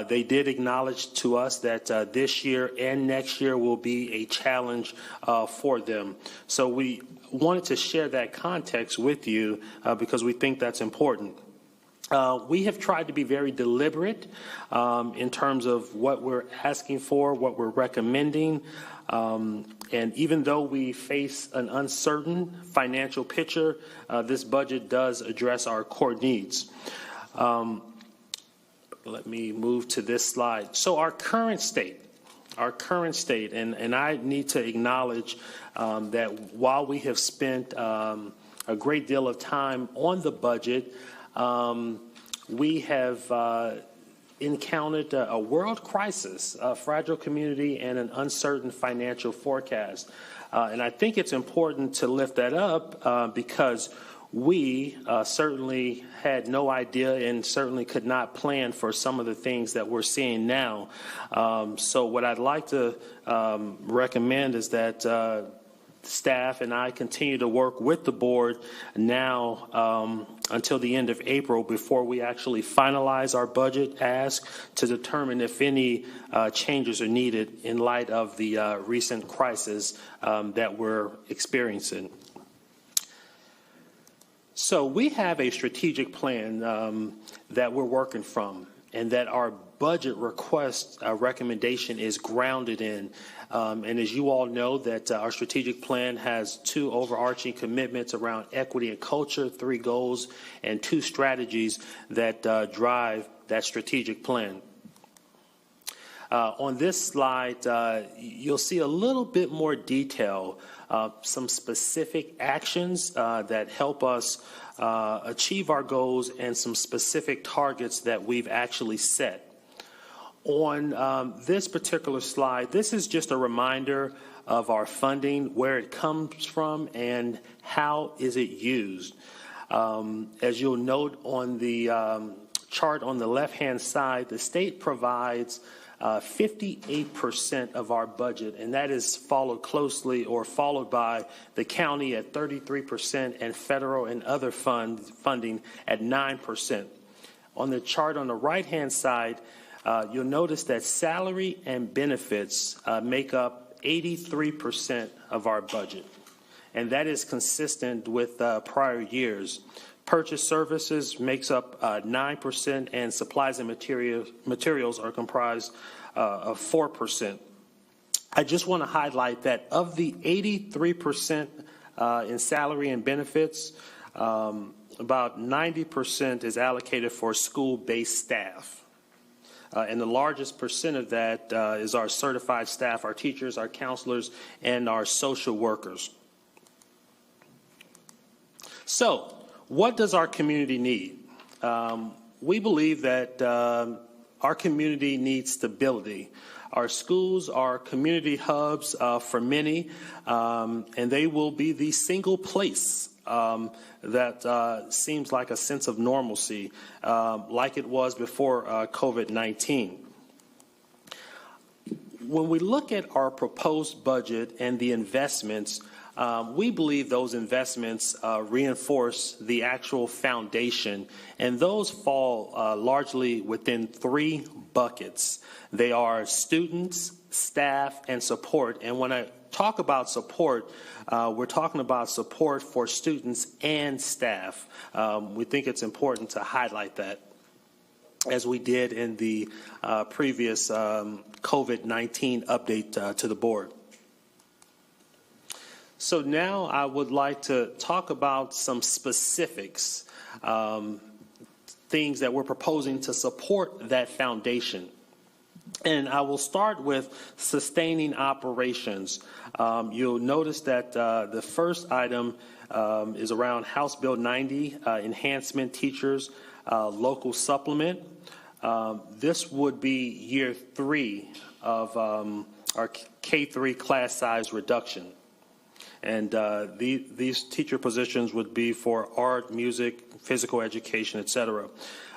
They did acknowledge to us that this year and next year will be a challenge for them. So we wanted to share that context with you because we think that's important. We have tried to be very deliberate in terms of what we're asking for, what we're recommending. And even though we face an uncertain financial picture, this budget does address our core needs. Let me move to this slide. So our current state, and I need to acknowledge that while we have spent a great deal of time on the budget, we have encountered a world crisis, a fragile community, and an uncertain financial forecast. And I think it's important to lift that up because we certainly had no idea and certainly could not plan for some of the things that we're seeing now. So what I'd like to recommend is that staff and I continue to work with the board now until the end of April before we actually finalize our budget ask to determine if any changes are needed in light of the recent crisis that we're experiencing. So we have a strategic plan that we're working from, and that our budget request recommendation is grounded in. And as you all know, that our strategic plan has 2 overarching commitments around equity and culture, 3 goals, and 2 strategies that drive that strategic plan. On this slide, you'll see a little bit more detail, some specific actions that help us achieve our goals, and some specific targets that we've actually set. On this particular slide, this is just a reminder of our funding, where it comes from, and how is it used. As you'll note on the chart on the left-hand side, the state provides 58% of our budget, and that is followed by the county at 33%, and federal and other funding at 9%. On the chart on the right-hand side, you'll notice that salary and benefits make up 83% of our budget, and that is consistent with prior years. Purchase services makes up 9%, and supplies and materials are comprised of 4%. I just want to highlight that of the 83% in salary and benefits, about 90% is allocated for school-based staff. And the largest percent of that is our certified staff, our teachers, our counselors, and our social workers. So, what does our community need? We believe that our community needs stability. Our schools are community hubs for many, and they will be the single place that seems like a sense of normalcy, like it was before COVID-19. When we look at our proposed budget and the investments, we believe those investments reinforce the actual foundation, and those fall largely within 3 buckets. They are students, staff, and support. And when I talk about support, we're talking about support for students and staff. We think it's important to highlight that, as we did in the previous COVID-19 update to the board. So now I would like to talk about some specifics, things that we're proposing to support that foundation. And I will start with sustaining operations. You'll notice that the first item is around House Bill 90, enhancement teachers, local supplement. This would be year 3 of our K-3 class size reduction. And these teacher positions would be for art, music, physical education, etc.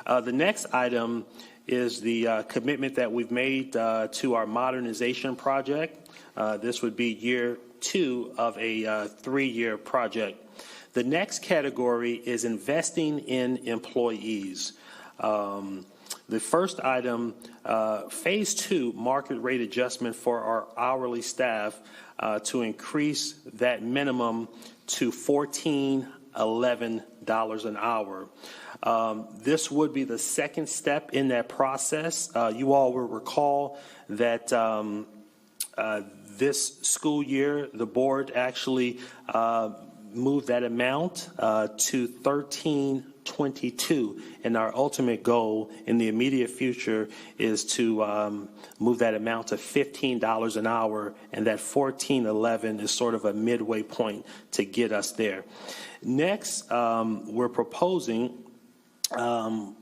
The next item is the commitment that we've made to our modernization project. This would be year 2 of a 3-year project. The next category is investing in employees. The first item, phase 2, market rate adjustment for our hourly staff to increase that minimum to $14.11 an hour. This would be the second step in that process. You all will recall that this school year, the board actually moved that amount to $13.22, and our ultimate goal in the immediate future is to move that amount to $15 an hour, and that $14.11 is sort of a midway point to get us there. Next, we're proposing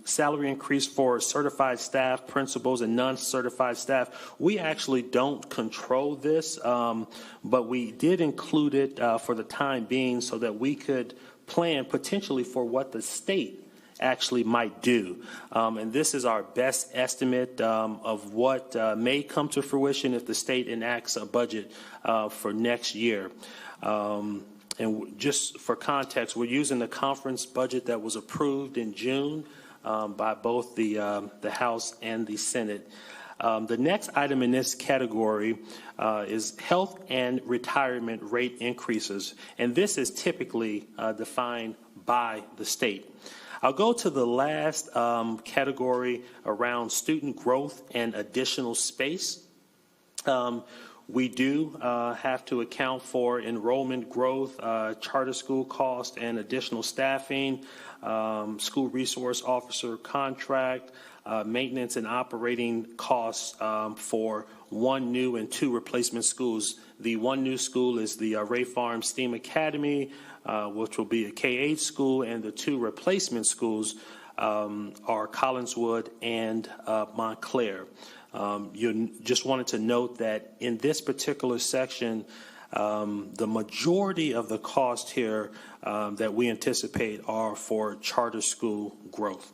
salary increase for certified staff, principals, and non-certified staff. We actually don't control this, but we did include it for the time being so that we could plan potentially for what the state actually might do. And this is our best estimate of what may come to fruition if the state enacts a budget for next year. And just for context, we're using the conference budget that was approved in June by both the House and the Senate. The next item in this category is health and retirement rate increases, and this is typically defined by the state. I'll go to the last category around student growth and additional space. We do have to account for enrollment growth, charter school cost, and additional staffing, school resource officer contract, maintenance and operating costs for 1 new and 2 replacement schools. The 1 new school is the Ray Farm STEAM Academy, which will be a K-8 school, and the 2 replacement schools are Collinswood and Montclair. You just wanted to note that in this particular section, the majority of the cost here that we anticipate are for charter school growth.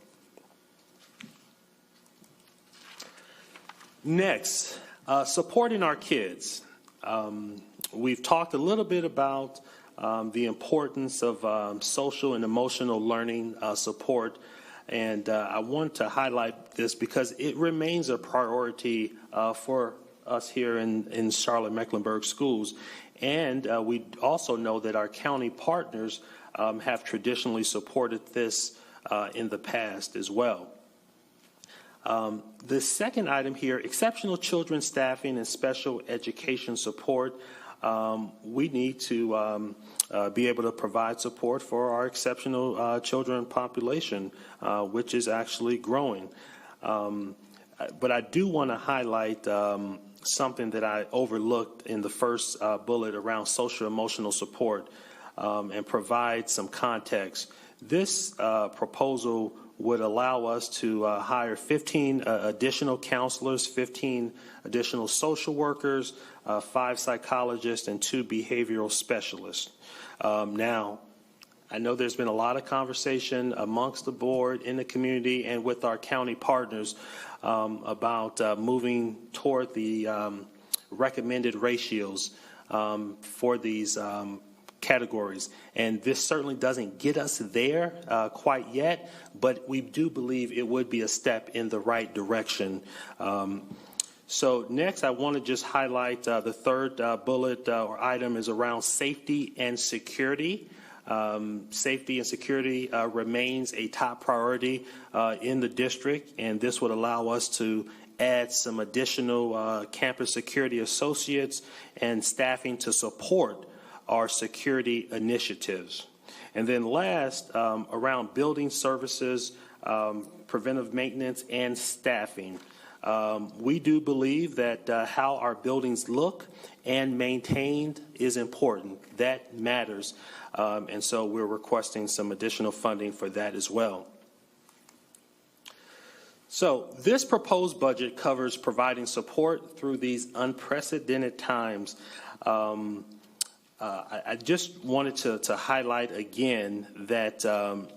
Next, supporting our kids. We've talked a little bit about the importance of social and emotional learning support, and I want to highlight this because it remains a priority for us here in Charlotte-Mecklenburg schools. And we also know that our county partners have traditionally supported this in the past as well. The second item here, exceptional children staffing and special education support. We need to be able to provide support for our exceptional children population, which is actually growing. But I do want to highlight something that I overlooked in the first bullet around social emotional support and provide some context. This proposal would allow us to hire 15 additional counselors, 15 additional social workers, 5 psychologists, and 2 behavioral specialists. Now, I know there's been a lot of conversation amongst the board, in the community, and with our county partners about moving toward the recommended ratios for these categories. And this certainly doesn't get us there quite yet, but we do believe it would be a step in the right direction. So next, I want to just highlight the third bullet or item is around safety and security. Safety and security remains a top priority in the district, and this would allow us to add some additional campus security associates and staffing to support our security initiatives. And then last, around building services, preventive maintenance, and staffing. We do believe that how our buildings look and maintained is important. That matters. And so we're requesting some additional funding for that as well. So this proposed budget covers providing support through these unprecedented times. I just wanted to highlight again that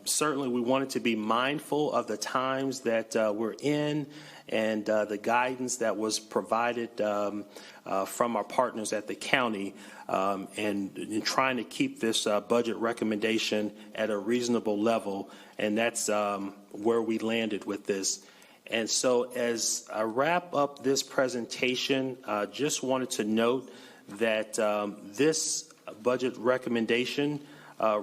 certainly we wanted to be mindful of the times that we're in and the guidance that was provided from our partners at the county and in trying to keep this budget recommendation at a reasonable level, and that's where we landed with this. And so as I wrap up this presentation, just wanted to note that this budget recommendation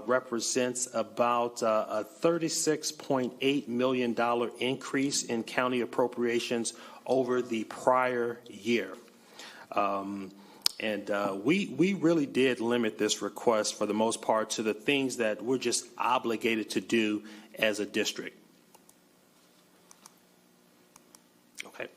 represents about a $36.8 million increase in county appropriations over the prior year. We really did limit this request for the most part to the things that we're just obligated to do as a district. Okay.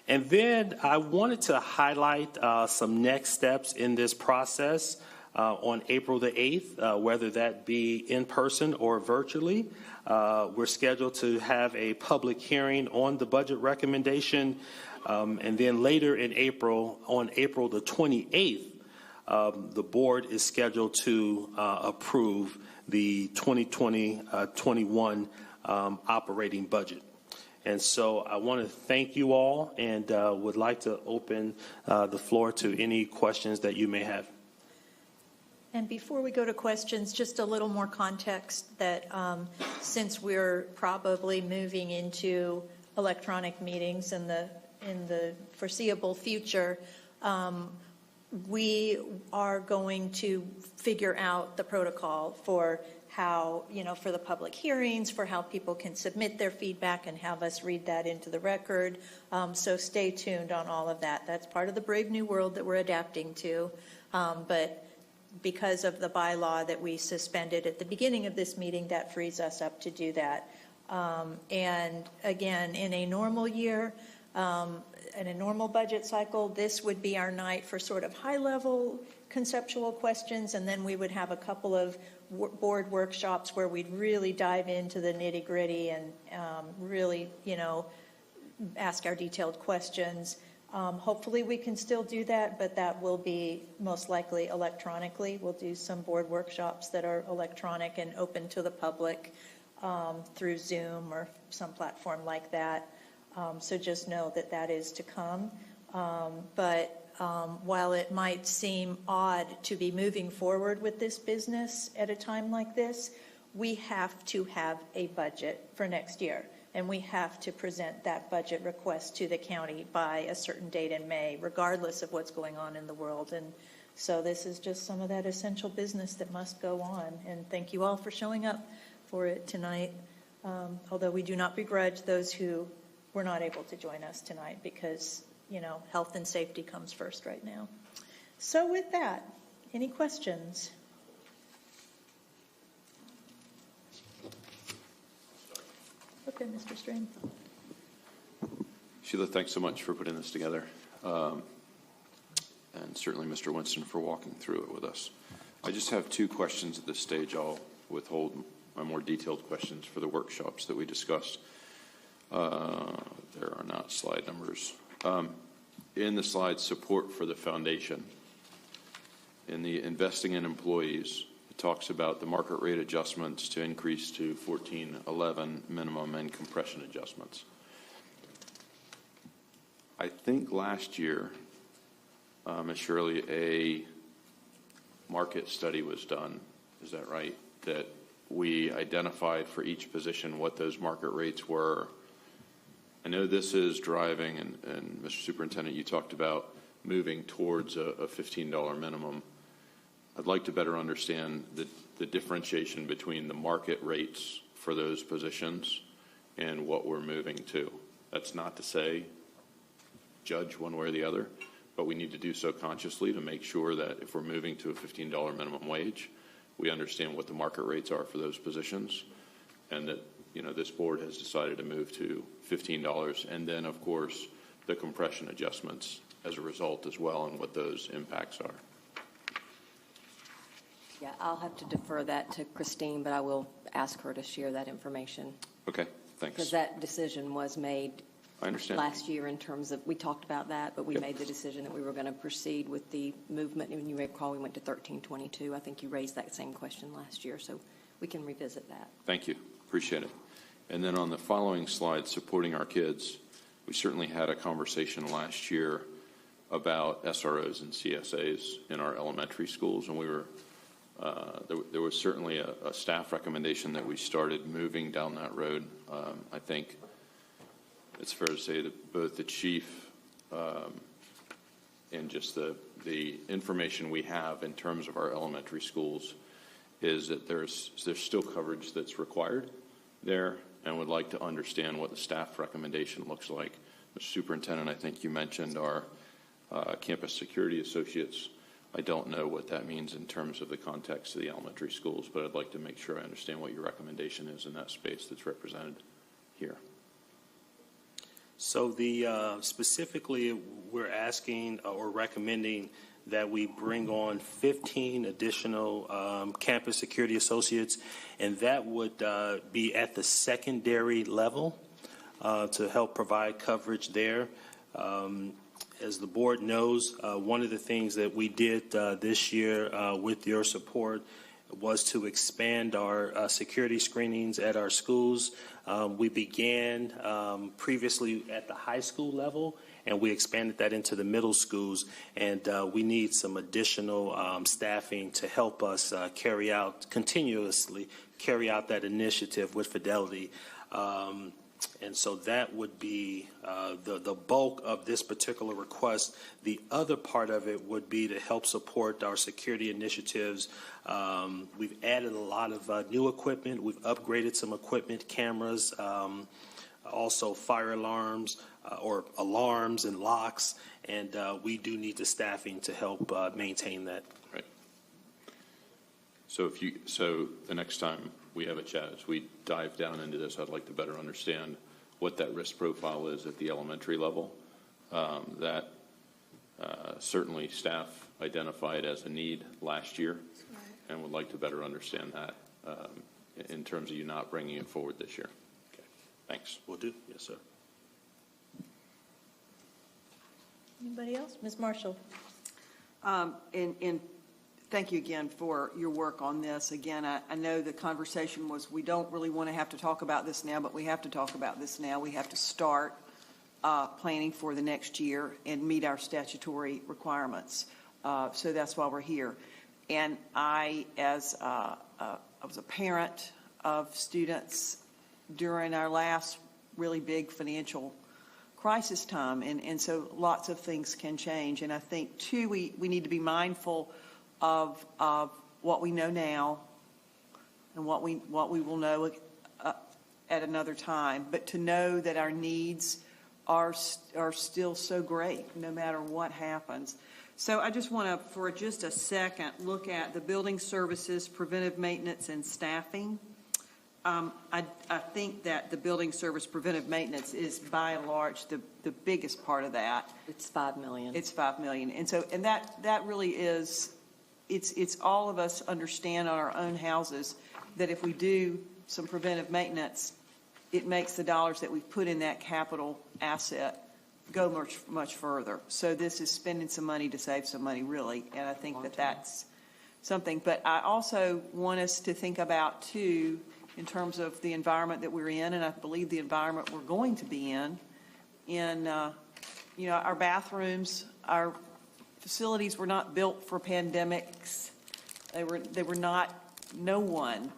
And then I wanted to highlight some next steps in this process on April the 8th, whether that be in person or virtually. We're scheduled to have a public hearing on the budget recommendation. And then later in April, on April the 28th, the board is scheduled to approve the 2020-21 operating budget. And so I want to thank you all and would like to open the floor to any questions that you may have. And before we go to questions, just a little more context that since we're probably moving into electronic meetings in the foreseeable future, we are going to figure out the protocol for how, for the public hearings, for how people can submit their feedback and have us read that into the record. So stay tuned on all of that. That's part of the brave new world that we're adapting to. But because of the bylaw that we suspended at the beginning of this meeting, that frees us up to do that. And again, in a normal year, in a normal budget cycle, this would be our night for sort of high-level conceptual questions, and then we would have a couple of board workshops where we'd really dive into the nitty-gritty and really, ask our detailed questions. Hopefully we can still do that, but that will be most likely electronically. We'll do some board workshops that are electronic and open to the public through Zoom or some platform like that. So just know that that is to come. But while it might seem odd to be moving forward with this business at a time like this, we have to have a budget for next year. And we have to present that budget request to the county by a certain date in May, regardless of what's going on in the world. And so this is just some of that essential business that must go on. And thank you all for showing up for it tonight, although we do not begrudge those who were not able to join us tonight because, health and safety comes first right now. So with that, any questions? Okay, Mr. Strain. Sheila, thanks so much for putting this together. And certainly Mr. Winston for walking through it with us. I just have two questions at this stage. I'll withhold my more detailed questions for the workshops that we discussed. There are not slide numbers. In the slide, support for the foundation. In the investing in employees, it talks about the market rate adjustments to increase to 1411 minimum and compression adjustments. I think last year, Ms. Shirley, a market study was done. Is that right? That we identified for each position what those market rates were. I know this is driving, and Mr. Superintendent, you talked about moving towards a $15 minimum. I'd like to better understand the differentiation between the market rates for those positions and what we're moving to. That's not to say judge one way or the other, but we need to do so consciously to make sure that if we're moving to a $15 minimum wage, we understand what the market rates are for those positions, and that this board has decided to move to $15, and then of course the compression adjustments as a result as well, and what those impacts are. Yeah, I'll have to defer that to Christine, but I will ask her to share that information. Okay, thanks. Because that decision was made I understand. last year in terms of, we talked about that, but we Yep. made the decision that we were going to proceed with the movement. And you recall, we went to 1322. I think you raised that same question last year, so we can revisit that. Thank you. Appreciate it. And then on the following slide, supporting our kids, we certainly had a conversation last year about SROs and CSAs in our elementary schools, and we were there was certainly a staff recommendation that we started moving down that road. I think it's fair to say that both the chief and just the information we have in terms of our elementary schools is that there's still coverage that's required there, and would like to understand what the staff recommendation looks like. Mr. Superintendent, I think you mentioned our campus security associates. I don't know what that means in terms of the context of the elementary schools, but I'd like to make sure I understand what your recommendation is in that space that's represented here. So specifically, we're asking or recommending that we bring on 15 additional campus security associates, and that would be at the secondary level to help provide coverage there. As the board knows, one of the things that we did this year with your support was to expand our security screenings at our schools. We began previously at the high school level, and we expanded that into the middle schools, and we need some additional staffing to help us continuously carry out that initiative with fidelity. And so that would be the bulk of this particular request. The other part of it would be to help support our security initiatives. We've added a lot of new equipment. We've upgraded some equipment, cameras, also fire alarms or alarms and locks, and we do need the staffing to help maintain that. Right. So so the next time we have a chat, as we dive down into this, I'd like to better understand what that risk profile is at the elementary level. That certainly staff identified as a need last year, and would like to better understand that in terms of you not bringing it forward this year. Okay. Thanks. Will do. Yes, sir. Anybody else? Ms. Marshall? And thank you again for your work on this. Again, I know the conversation was we don't really want to have to talk about this now, but we have to talk about this now. We have to start planning for the next year and meet our statutory requirements. So that's why we're here. And I was a parent of students during our last really big financial crisis time, and so lots of things can change. And I think, too, we need to be mindful of what we know now and what we will know at another time, but to know that our needs are still so great no matter what happens. So I just want to, for just a second, look at the building services, preventive maintenance, and staffing. I think that the building service preventive maintenance is by and large the biggest part of that. It's $5 million. It's $5 million. And so, and that really is, it's all of us understand on our own houses that if we do some preventive maintenance, it makes the dollars that we've put in that capital asset go much, much further. So this is spending some money to save some money, really. And I think that that's something. But I also want us to think about, too, in terms of the environment that we're in, and I believe the environment we're going to be in our bathrooms, our facilities were not built for pandemics. They were not, no one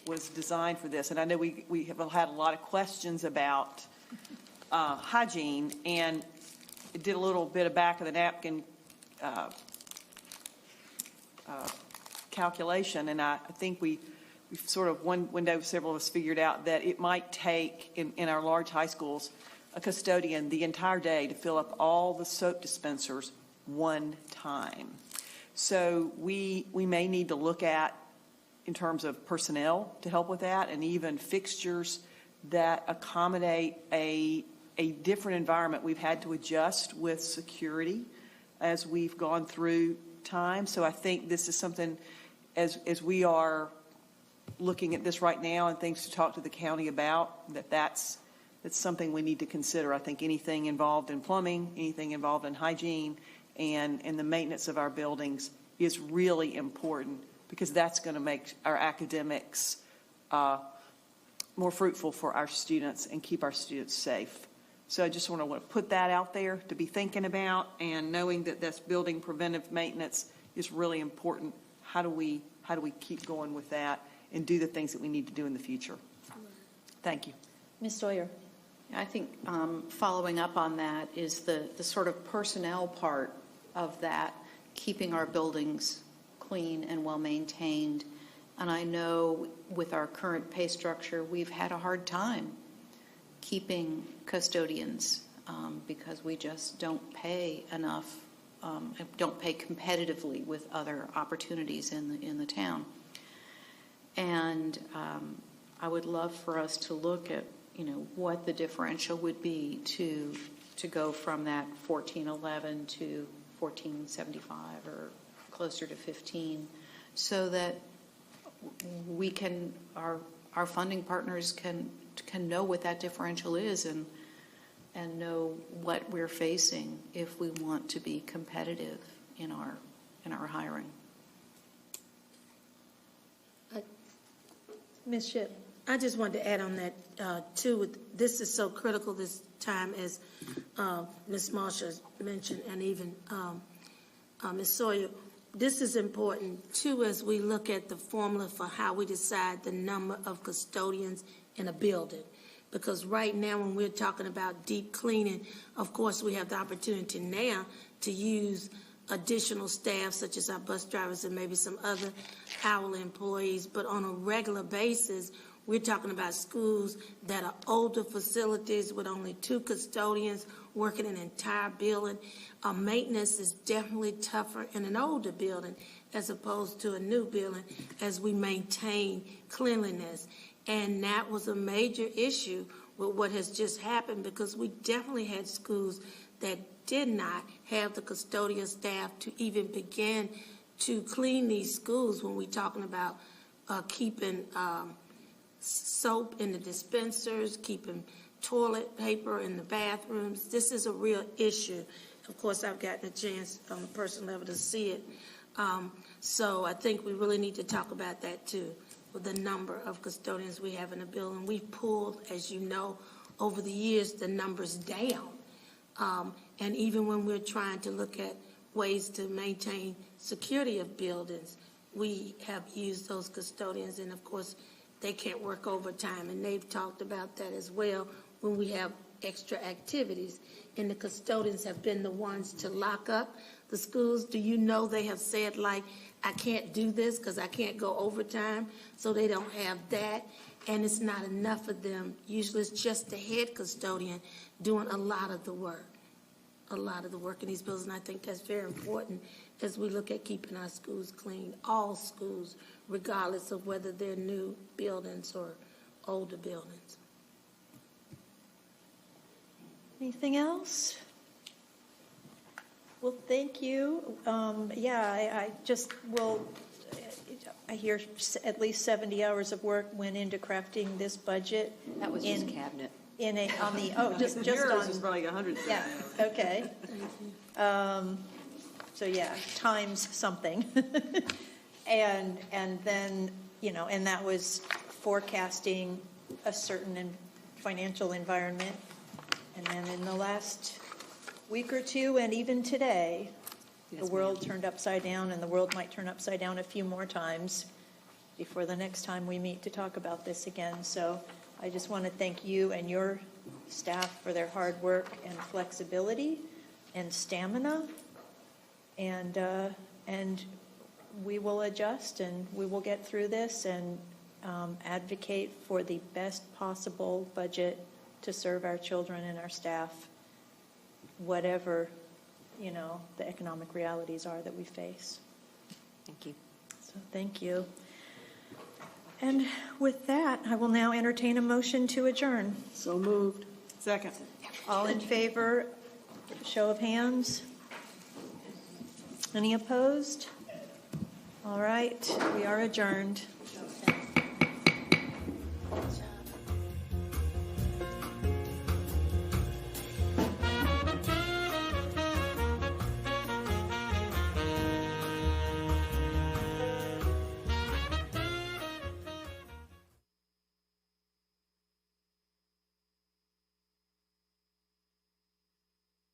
was designed for this. And I know we have had a lot of questions about hygiene, and it did a little bit of back of the napkin calculation, and I think we've sort of one window, several of us figured out that it might take in our large high schools a custodian the entire day to fill up all the soap dispensers one time. So we may need to look at, in terms of personnel to help with that, and even fixtures that accommodate a different environment. We've had to adjust with security as we've gone through time. So I think this is something, as we are looking at this right now and things to talk to the county about, that's something we need to consider. I think anything involved in plumbing, anything involved in hygiene, and the maintenance of our buildings is really important, because that's going to make our academics more fruitful for our students and keep our students safe. So I just want to put that out there to be thinking about, and knowing that this building preventive maintenance is really important. How do we keep going with that and do the things that we need to do in the future? Thank you. Ms. Sawyer? I think following up on that is the sort of personnel part of that, keeping our buildings clean and well maintained. And I know with our current pay structure, we've had a hard time keeping custodians because we just don't pay enough, don't pay competitively with other opportunities in the town. And I would love for us to look at, what the differential would be to go from that $14.11 to $14.75 or closer to $15, so that we can, our funding partners can know what that differential is and know what we're facing if we want to be competitive in our hiring. Ms. Shipp? I just wanted to add on that, too. This is so critical this time, as Ms. Marshall mentioned, and even Ms. Sawyer. This is important, too, as we look at the formula for how we decide the number of custodians in a building. because right now, when we're talking about deep cleaning, of course, we have the opportunity now to use additional staff, such as our bus drivers and maybe some other hourly employees, but on a regular basis, we're talking about schools that are older facilities with only 2 custodians working an entire building. Maintenance is definitely tougher in an older building as opposed to a new building as we maintain cleanliness. And that was a major issue with what has just happened, because we definitely had schools that did not have the custodial staff to even begin to clean these schools when we're talking about keeping soap in the dispensers, keeping toilet paper in the bathrooms. This is a real issue. Of course, I've gotten a chance on a personal level to see it. So I think we really need to talk about that too, with the number of custodians we have in the building. We've pulled, as you know, over the years, the numbers down. And even when we're trying to look at ways to maintain security of buildings, we have used those custodians, and of course, they can't work overtime, and they've talked about that as well when we have extra activities. And the custodians have been the ones to lock up the schools. Do you know they have said, like, I can't do this because I can't go overtime, so they don't have that, and it's not enough of them. Usually it's just the head custodian doing a lot of the work in these buildings, and I think that's very important as we look at keeping our schools clean, all schools, regardless of whether they're new buildings or older buildings. Anything else? Well, thank you. I just will, I hear at least 70 hours of work went into crafting this budget. That was just cabinet. Just Yours on. is probably 100. Yeah, okay. So yeah, times something. And then, and that was forecasting a certain financial environment. And then in the last week or two, and even today, the world turned upside down, and the world might turn upside down a few more times before the next time we meet to talk about this again. So I just want to thank you and your staff for their hard work and flexibility and stamina. And we will adjust, and we will get through this and advocate for the best possible budget to serve our children and our staff, whatever, the economic realities are that we face. Thank you. So thank you. And with that, I will now entertain a motion to adjourn. So moved. Second. All in favor, show of hands. Any opposed? All right, we are adjourned.